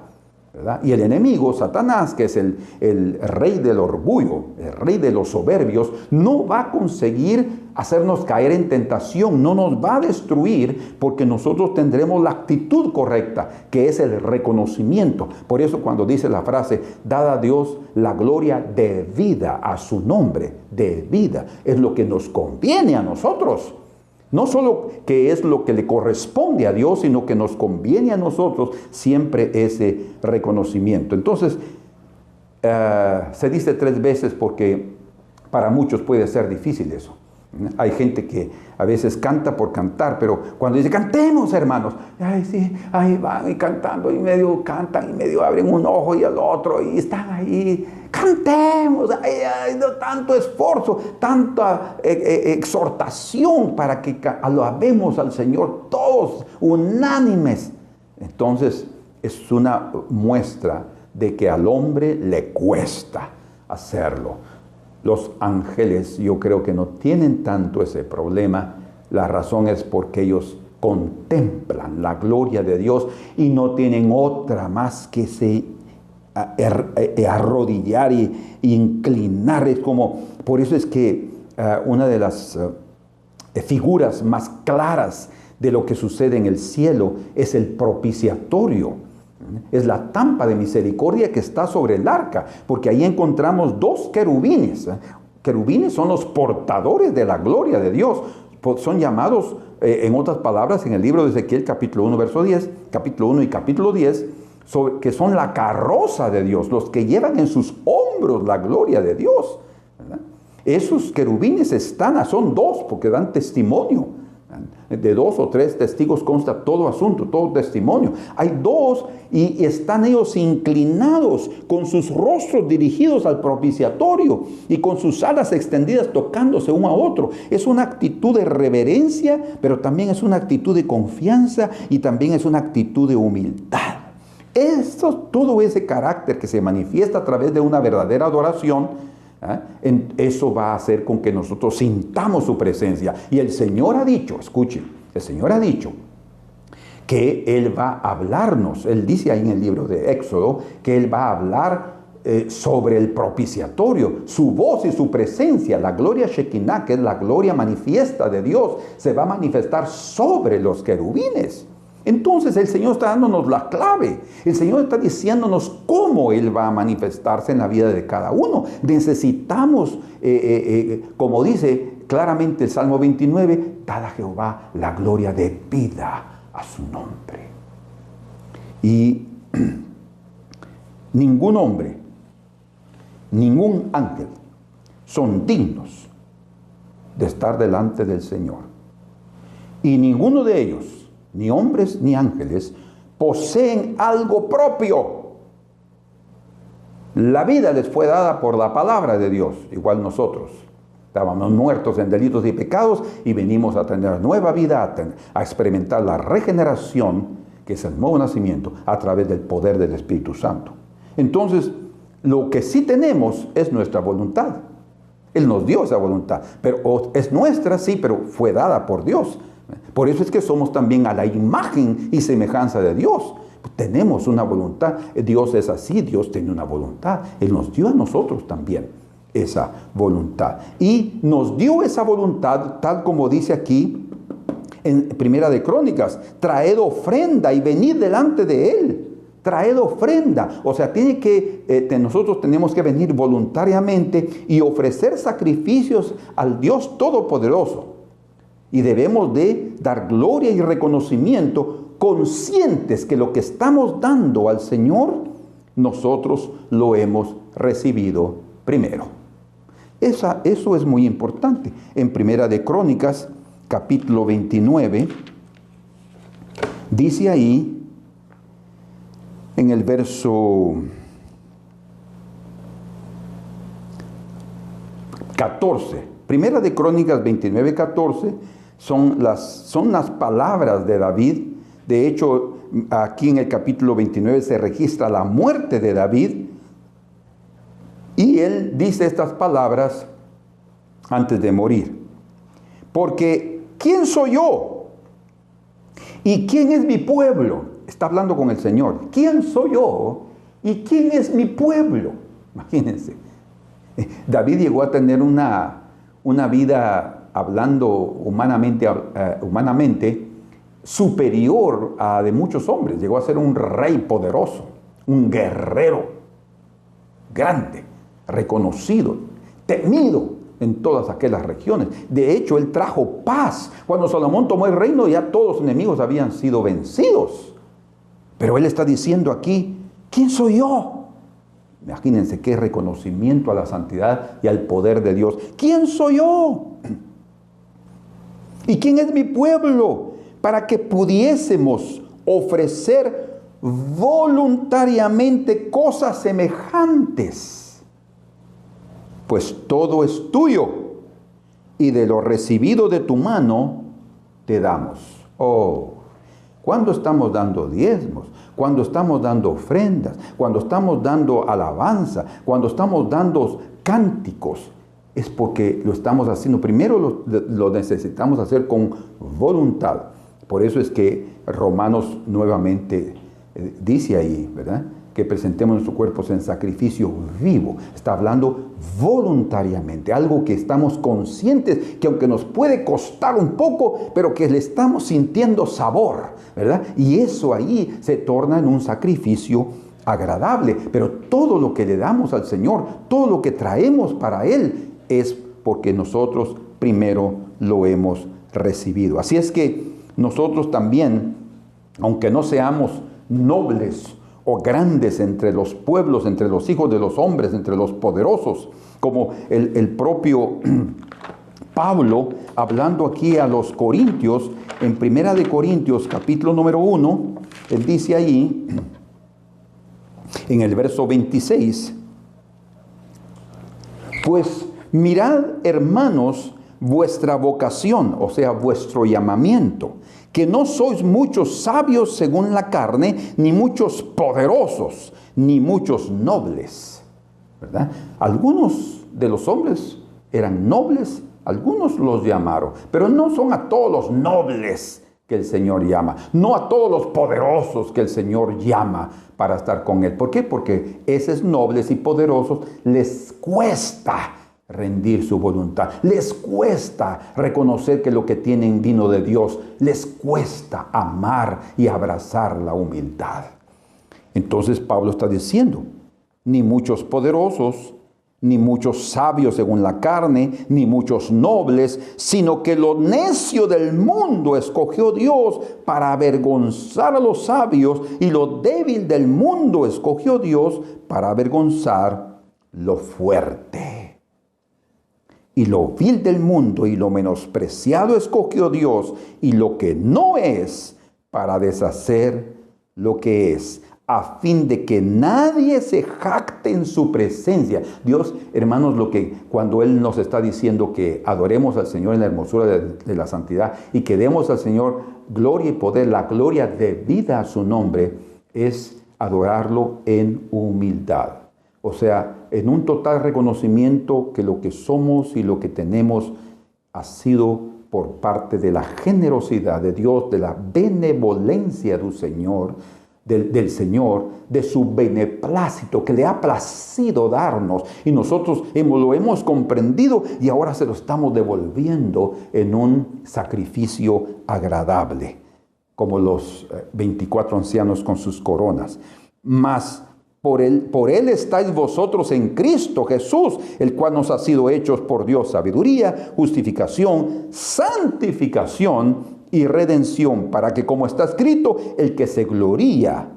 A: ¿verdad? Y el enemigo, Satanás, que es el rey del orgullo, el rey de los soberbios, no va a conseguir hacernos caer en tentación, no nos va a destruir, porque nosotros tendremos la actitud correcta, que es el reconocimiento. Por eso cuando dice la frase, dad a Dios la gloria debida a su nombre, debida, es lo que nos conviene a nosotros. No solo que es lo que le corresponde a Dios, sino que nos conviene a nosotros siempre ese reconocimiento. Entonces, se dice 3 veces porque para muchos puede ser difícil eso. Hay gente que a veces canta por cantar, pero cuando dice, cantemos, hermanos, ay, sí, ahí van y cantando, y medio cantan, y medio abren un ojo y el otro, y están ahí, cantemos, no tanto esfuerzo, tanta exhortación para que alabemos al Señor todos unánimes. Entonces, es una muestra de que al hombre le cuesta hacerlo. Los ángeles, yo creo que no tienen tanto ese problema. La razón es porque ellos contemplan la gloria de Dios y no tienen otra más que se arrodillar y inclinar. Es como, por eso es que una de las figuras más claras de lo que sucede en el cielo es el propiciatorio. Es la tampa de misericordia que está sobre el arca, porque ahí encontramos 2 querubines querubines son los portadores de la gloria de Dios. Son llamados, en otras palabras, en el libro de Ezequiel, capítulo 1, verso 10, capítulo 1 y capítulo 10, que son la carroza de Dios, los que llevan en sus hombros la gloria de Dios, ¿verdad? Esos querubines son dos, porque dan testimonio. De 2 o 3 testigos consta todo asunto, todo testimonio. Hay 2 y están ellos inclinados con sus rostros dirigidos al propiciatorio y con sus alas extendidas tocándose uno a otro. Es una actitud de reverencia, pero también es una actitud de confianza y también es una actitud de humildad. Todo ese carácter que se manifiesta a través de una verdadera adoración, eso va a hacer con que nosotros sintamos su presencia. Y el Señor ha dicho, escuchen, el Señor ha dicho que Él va a hablarnos. Él dice ahí en el libro de Éxodo que Él va a hablar sobre el propiciatorio. Su voz y su presencia, la gloria Shekinah, que es la gloria manifiesta de Dios, se va a manifestar sobre los querubines. Entonces el Señor está dándonos la clave. El Señor está diciéndonos cómo Él va a manifestarse en la vida de cada uno. Necesitamos, como dice claramente el Salmo 29, dad a Jehová la gloria de vida a su nombre. Y ningún hombre, ningún ángel son dignos de estar delante del Señor. Y ninguno de ellos, ni hombres ni ángeles, poseen algo propio. La vida les fue dada por la palabra de Dios, igual nosotros. Estábamos muertos en delitos y pecados y venimos a tener nueva vida, a experimentar la regeneración, que es el nuevo nacimiento, a través del poder del Espíritu Santo. Entonces, lo que sí tenemos es nuestra voluntad. Él nos dio esa voluntad, pero es nuestra, sí, pero fue dada por Dios. Por eso es que somos también a la imagen y semejanza de Dios. Tenemos una voluntad. Dios es así, Dios tiene una voluntad. Él nos dio a nosotros también esa voluntad. Y nos dio esa voluntad, tal como dice aquí en Primera de Crónicas: traed ofrenda y venid delante de Él. Traed ofrenda. O sea, nosotros tenemos que venir voluntariamente y ofrecer sacrificios al Dios Todopoderoso. Y debemos de dar gloria y reconocimiento, conscientes que lo que estamos dando al Señor, nosotros lo hemos recibido primero. Eso es muy importante. En Primera de Crónicas, capítulo 29, dice ahí, en el verso 14, Primera de Crónicas 29, 14, son las palabras de David. De hecho, aquí en el capítulo 29 se registra la muerte de David. Y él dice estas palabras antes de morir. Porque, ¿quién soy yo? ¿Y quién es mi pueblo? Está hablando con el Señor. ¿Quién soy yo? ¿Y quién es mi pueblo? Imagínense. David llegó a tener una vida, hablando humanamente, superior a de muchos hombres. Llegó a ser un rey poderoso, un guerrero grande, reconocido, temido en todas aquellas regiones. De hecho, él trajo paz. Cuando Salomón tomó el reino, ya todos los enemigos habían sido vencidos. Pero él está diciendo aquí, ¿quién soy yo? Imagínense qué reconocimiento a la santidad y al poder de Dios. ¿Quién soy yo? ¿Y quién es mi pueblo? Para que pudiésemos ofrecer voluntariamente cosas semejantes. Pues todo es tuyo, y de lo recibido de tu mano te damos. Oh, cuando estamos dando diezmos, cuando estamos dando ofrendas, cuando estamos dando alabanza, cuando estamos dando cánticos, es porque lo estamos haciendo. Primero lo necesitamos hacer con voluntad. Por eso es que Romanos nuevamente dice ahí, ¿verdad?, que presentemos nuestros cuerpos en sacrificio vivo. Está hablando voluntariamente, algo que estamos conscientes, que aunque nos puede costar un poco, pero que le estamos sintiendo sabor, ¿verdad? Y eso ahí se torna en un sacrificio agradable. Pero todo lo que le damos al Señor, todo lo que traemos para Él, es porque nosotros primero lo hemos recibido. Así es que nosotros también, aunque no seamos nobles o grandes entre los pueblos, entre los hijos de los hombres, entre los poderosos, como el propio Pablo, hablando aquí a los corintios, en Primera de Corintios, capítulo número 1, él dice ahí, en el verso 26, pues mirad, hermanos, vuestra vocación, o sea, vuestro llamamiento, que no sois muchos sabios según la carne, ni muchos poderosos, ni muchos nobles, ¿verdad? Algunos de los hombres eran nobles, algunos los llamaron, pero no son a todos los nobles que el Señor llama, no a todos los poderosos que el Señor llama para estar con Él. ¿Por qué? Porque esos nobles y poderosos les cuesta rendir su voluntad, les cuesta reconocer que lo que tienen vino de Dios, les cuesta amar y abrazar la humildad. Entonces Pablo está diciendo, ni muchos poderosos, ni muchos sabios según la carne, ni muchos nobles, sino que lo necio del mundo escogió Dios para avergonzar a los sabios, y lo débil del mundo escogió Dios para avergonzar lo fuerte. Y lo vil del mundo y lo menospreciado escogió Dios, y lo que no es, para deshacer lo que es, a fin de que nadie se jacte en su presencia. Dios, hermanos, cuando Él nos está diciendo que adoremos al Señor en la hermosura de la santidad y que demos al Señor gloria y poder, la gloria debida a su nombre, es adorarlo en humildad. O sea, en un total reconocimiento que lo que somos y lo que tenemos ha sido por parte de la generosidad de Dios, de la benevolencia del Señor, de su beneplácito que le ha placido darnos, y nosotros lo hemos comprendido y ahora se lo estamos devolviendo en un sacrificio agradable, como los 24 ancianos con sus coronas. Mas por él estáis vosotros en Cristo Jesús, el cual nos ha sido hechos por Dios sabiduría, justificación, santificación y redención, para que, como está escrito, el que se gloríese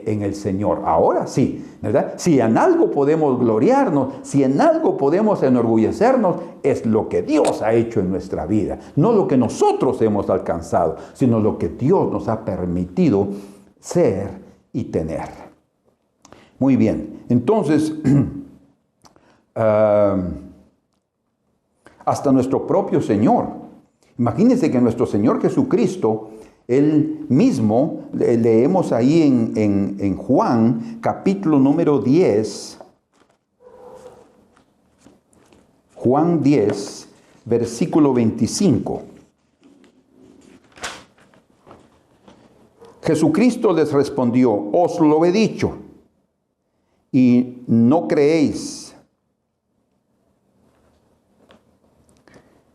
A: en el Señor. Ahora sí, ¿verdad? Si en algo podemos gloriarnos, si en algo podemos enorgullecernos, es lo que Dios ha hecho en nuestra vida. No lo que nosotros hemos alcanzado, sino lo que Dios nos ha permitido ser y tener. Muy bien, entonces, hasta nuestro propio Señor. Imagínense que nuestro Señor Jesucristo, Él mismo, leemos ahí en Juan, capítulo número 10, Juan 10, versículo 25. Jesucristo les respondió, os lo he dicho, y no creéis.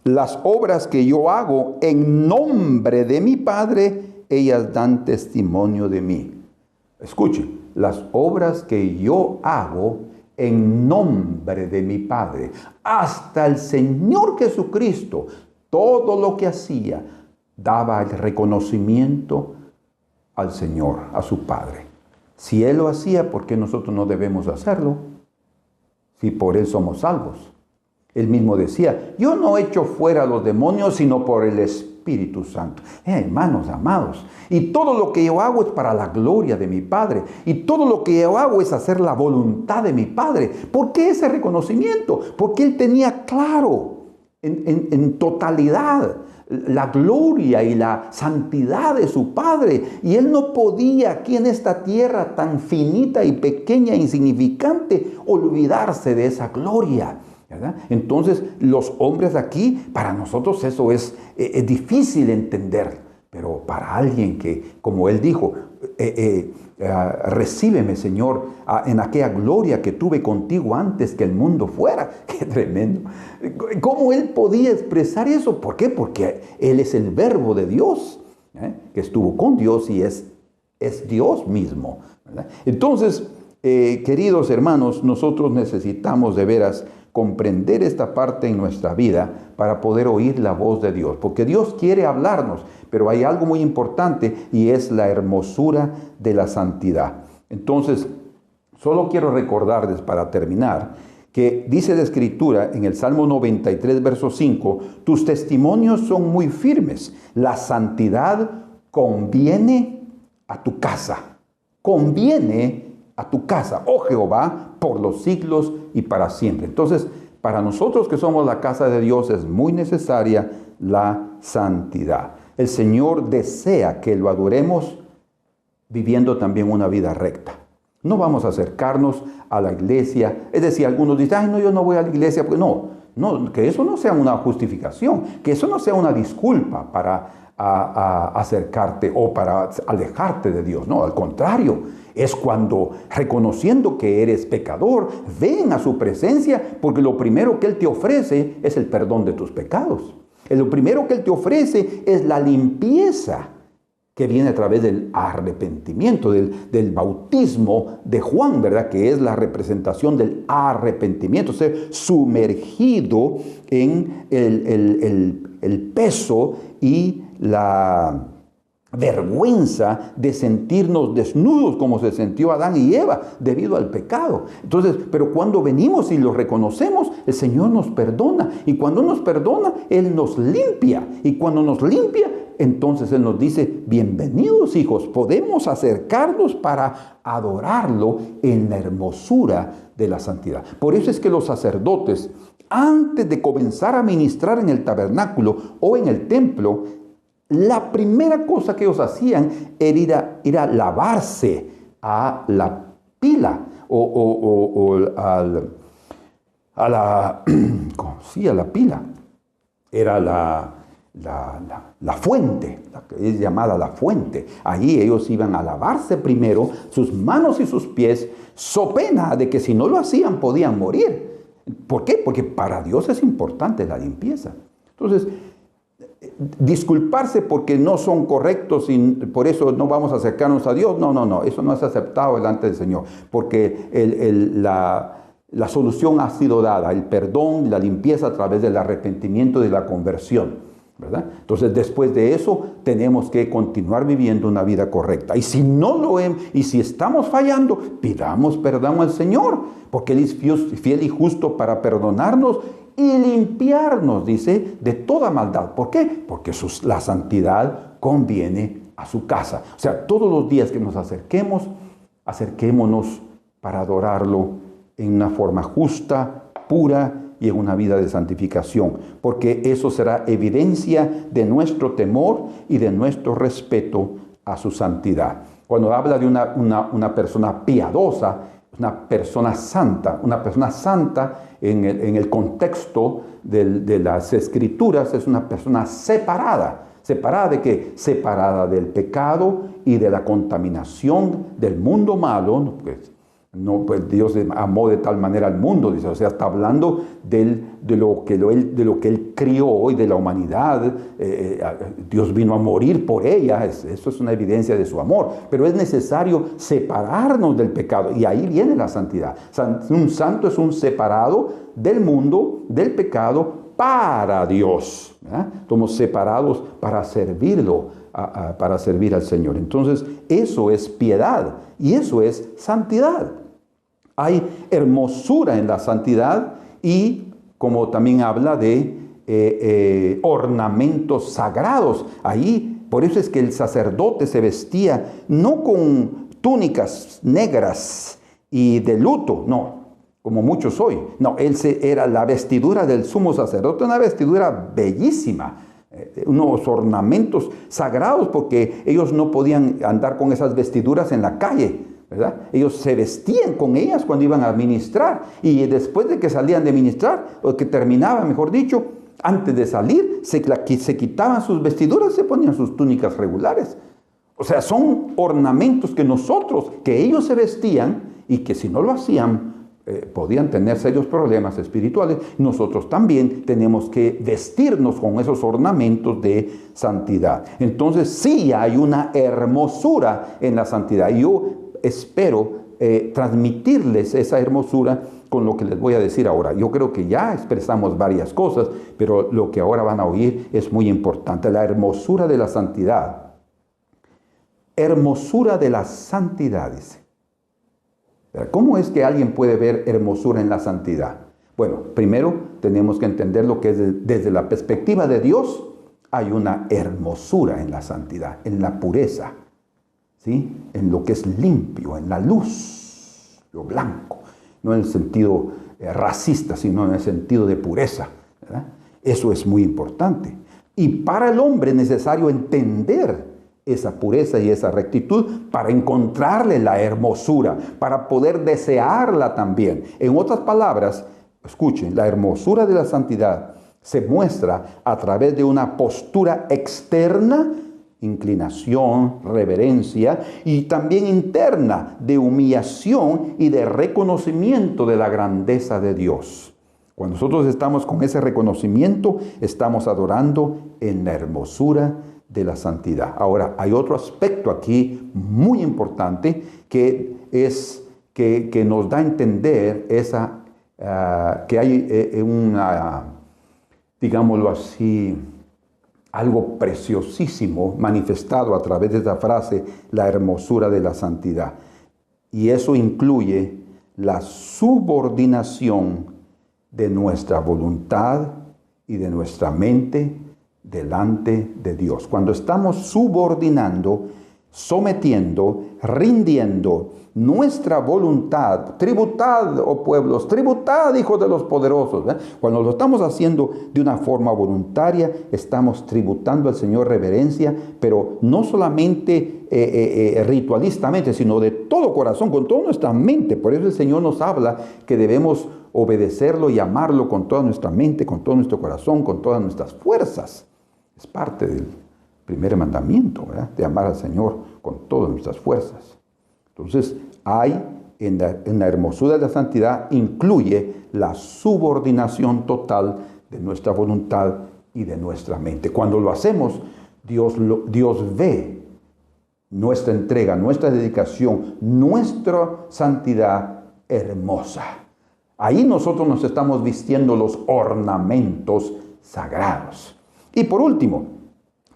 A: Las obras que yo hago en nombre de mi Padre, ellas dan testimonio de mí. Escuchen, las obras que yo hago en nombre de mi Padre. Hasta el Señor Jesucristo, todo lo que hacía, daba el reconocimiento al Señor, a su Padre. Si Él lo hacía, ¿por qué nosotros no debemos hacerlo? Si por Él somos salvos. Él mismo decía, yo no echo fuera a los demonios, sino por el Espíritu Santo. Hermanos amados, y todo lo que yo hago es para la gloria de mi Padre. Y todo lo que yo hago es hacer la voluntad de mi Padre. ¿Por qué ese reconocimiento? Porque Él tenía claro, en totalidad, la gloria y la santidad de su Padre. Y Él no podía aquí en esta tierra tan finita y pequeña e insignificante olvidarse de esa gloria, ¿verdad? Entonces los hombres aquí, para nosotros eso es difícil entender, pero para alguien que, como Él dijo, recíbeme, Señor, en aquella gloria que tuve contigo antes que el mundo fuera. ¡Qué tremendo! ¿Cómo Él podía expresar eso? ¿Por qué? Porque Él es el verbo de Dios, que estuvo con Dios y es Dios mismo, ¿verdad? Entonces, queridos hermanos, nosotros necesitamos de veras comprender esta parte en nuestra vida para poder oír la voz de Dios. Porque Dios quiere hablarnos, pero hay algo muy importante y es la hermosura de la santidad. Entonces, solo quiero recordarles para terminar que dice la Escritura en el Salmo 93, verso 5, tus testimonios son muy firmes, la santidad conviene a tu casa, conviene a tu casa, oh Jehová, por los siglos y para siempre. Entonces, para nosotros que somos la casa de Dios es muy necesaria la santidad. El Señor desea que lo adoremos viviendo también una vida recta. No vamos a acercarnos a la iglesia. Es decir, algunos dicen, ay, no, yo no voy a la iglesia. Pues no, que eso no sea una justificación, que eso no sea una disculpa para acercarte o para alejarte de Dios. No, al contrario, es cuando reconociendo que eres pecador, ven a su presencia, porque lo primero que Él te ofrece es el perdón de tus pecados. Lo primero que Él te ofrece es la limpieza que viene a través del arrepentimiento, del bautismo de Juan, ¿verdad? Que es la representación del arrepentimiento, ser sumergido en el peso y la vergüenza de sentirnos desnudos como se sintió Adán y Eva debido al pecado. Entonces, pero cuando venimos y lo reconocemos, el Señor nos perdona, y cuando nos perdona, Él nos limpia, y cuando nos limpia, entonces Él nos dice, bienvenidos hijos, podemos acercarnos para adorarlo en la hermosura de la santidad. Por eso es que los sacerdotes, antes de comenzar a ministrar en el tabernáculo o en el templo, la primera cosa que ellos hacían era ir a lavarse a la pila a la pila. Era la fuente, la que es llamada la fuente. Ahí ellos iban a lavarse primero sus manos y sus pies, so pena de que si no lo hacían podían morir. ¿Por qué? Porque para Dios es importante la limpieza. Entonces, disculparse porque no son correctos y por eso no vamos a acercarnos a Dios. No, eso no es aceptado delante del Señor, porque la solución ha sido dada, el perdón, la limpieza a través del arrepentimiento y de la conversión, ¿verdad? Entonces, después de eso, tenemos que continuar viviendo una vida correcta. Y si no lo hemos, y si estamos fallando, pidamos perdón al Señor, porque Él es fiel y justo para perdonarnos y limpiarnos, dice, de toda maldad. ¿Por qué? Porque la santidad conviene a su casa. O sea, todos los días que nos acerquémonos para adorarlo en una forma justa, pura y en una vida de santificación. Porque eso será evidencia de nuestro temor y de nuestro respeto a su santidad. Cuando habla de una persona piadosa, una persona santa en el contexto de las Escrituras es una persona separada. ¿Separada de qué? Separada del pecado y de la contaminación del mundo malo. Pues Dios amó de tal manera al mundo, dice, o sea, está hablando de lo que Él crió y de la humanidad. Dios vino a morir por ella, eso es una evidencia de su amor, pero es necesario separarnos del pecado, y ahí viene la santidad. Un santo es un separado del mundo, del pecado, para Dios, ¿verdad? Somos separados para servirlo, para servir al Señor. Entonces, eso es piedad y eso es santidad. Hay hermosura en la santidad y como también habla de ornamentos sagrados. Ahí, por eso es que el sacerdote se vestía no con túnicas negras y de luto, no, como muchos hoy. No, era la vestidura del sumo sacerdote, una vestidura bellísima. Unos ornamentos sagrados, porque ellos no podían andar con esas vestiduras en la calle, ¿verdad? Ellos se vestían con ellas cuando iban a ministrar, y después de que salían de ministrar, o que terminaban, mejor dicho, antes de salir, se quitaban sus vestiduras, se ponían sus túnicas regulares. O sea, son ornamentos que ellos se vestían, y que si no lo hacían, podían tener serios problemas espirituales. Nosotros también tenemos que vestirnos con esos ornamentos de santidad. Entonces sí hay una hermosura en la santidad. Yo espero transmitirles esa hermosura con lo que les voy a decir ahora. Yo creo que ya expresamos varias cosas, pero lo que ahora van a oír es muy importante. La hermosura de la santidad. Hermosura de la santidad, dice. ¿Cómo es que alguien puede ver hermosura en la santidad? Bueno, primero tenemos que entender lo que es desde la perspectiva de Dios. Hay una hermosura en la santidad, en la pureza, ¿sí? En lo que es limpio, en la luz, lo blanco. No en el sentido racista, sino en el sentido de pureza, ¿verdad? Eso es muy importante. Y para el hombre es necesario entender esa pureza y esa rectitud para encontrarle la hermosura, para poder desearla también. En otras palabras, escuchen, la hermosura de la santidad se muestra a través de una postura externa, inclinación, reverencia, y también interna de humillación y de reconocimiento de la grandeza de Dios. Cuando nosotros estamos con ese reconocimiento, estamos adorando en la hermosura de la santidad. Ahora, hay otro aspecto aquí muy importante que es que nos da a entender que hay una, digámoslo así, algo preciosísimo manifestado a través de esta frase, la hermosura de la santidad. Y eso incluye la subordinación de nuestra voluntad y de nuestra mente delante de Dios. Cuando estamos subordinando, sometiendo, rindiendo nuestra voluntad, tributad, oh pueblos, tributad, hijos de los poderosos. Cuando lo estamos haciendo de una forma voluntaria, estamos tributando al Señor reverencia, pero no solamente ritualistamente, sino de todo corazón, con toda nuestra mente. Por eso el Señor nos habla que debemos obedecerlo y amarlo con toda nuestra mente, con todo nuestro corazón, con todas nuestras fuerzas. Es parte del primer mandamiento, ¿verdad? De amar al Señor con todas nuestras fuerzas. Entonces, en la hermosura de la santidad incluye la subordinación total de nuestra voluntad y de nuestra mente. Cuando lo hacemos, Dios ve nuestra entrega, nuestra dedicación, nuestra santidad hermosa. Ahí nosotros nos estamos vistiendo los ornamentos sagrados. Y por último,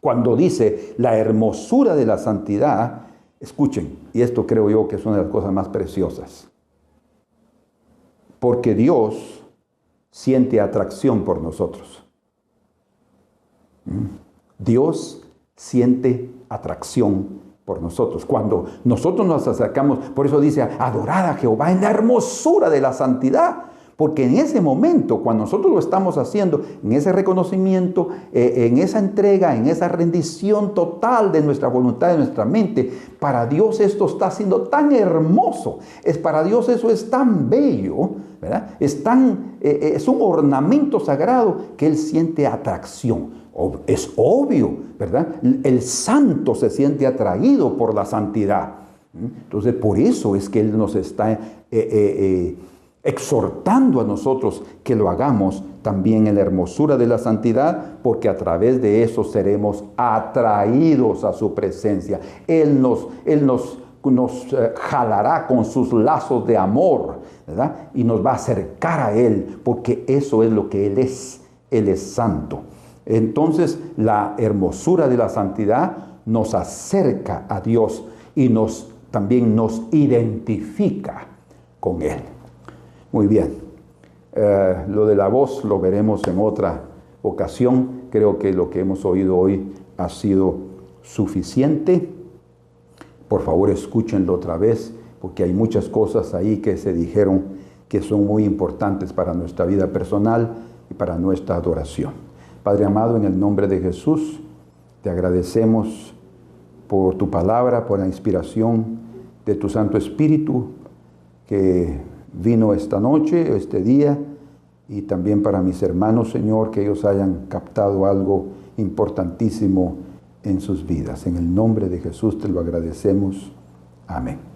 A: cuando dice la hermosura de la santidad, escuchen, y esto creo yo que es una de las cosas más preciosas. Porque Dios siente atracción por nosotros. Dios siente atracción por nosotros. Cuando nosotros nos acercamos, por eso dice, adorad a Jehová en la hermosura de la santidad. Porque en ese momento, cuando nosotros lo estamos haciendo, en ese reconocimiento, en esa entrega, en esa rendición total de nuestra voluntad, de nuestra mente, para Dios esto está siendo tan hermoso. Para Dios eso es tan bello, ¿verdad? Es un ornamento sagrado que Él siente atracción. Es obvio, ¿verdad? El santo se siente atraído por la santidad. Entonces, por eso es que Él nos está exhortando a nosotros que lo hagamos también en la hermosura de la santidad, porque a través de eso seremos atraídos a su presencia. Él nos jalará con sus lazos de amor, ¿verdad? Y nos va a acercar a Él, porque eso es lo que Él es. Él es santo. Entonces, la hermosura de la santidad nos acerca a Dios y también nos identifica con Él. Muy bien, lo de la voz lo veremos en otra ocasión. Creo que lo que hemos oído hoy ha sido suficiente. Por favor, escúchenlo otra vez, porque hay muchas cosas ahí que se dijeron que son muy importantes para nuestra vida personal y para nuestra adoración. Padre amado, en el nombre de Jesús, te agradecemos por tu palabra, por la inspiración de tu Santo Espíritu que vino esta noche, este día, y también para mis hermanos, Señor, que ellos hayan captado algo importantísimo en sus vidas. En el nombre de Jesús te lo agradecemos. Amén.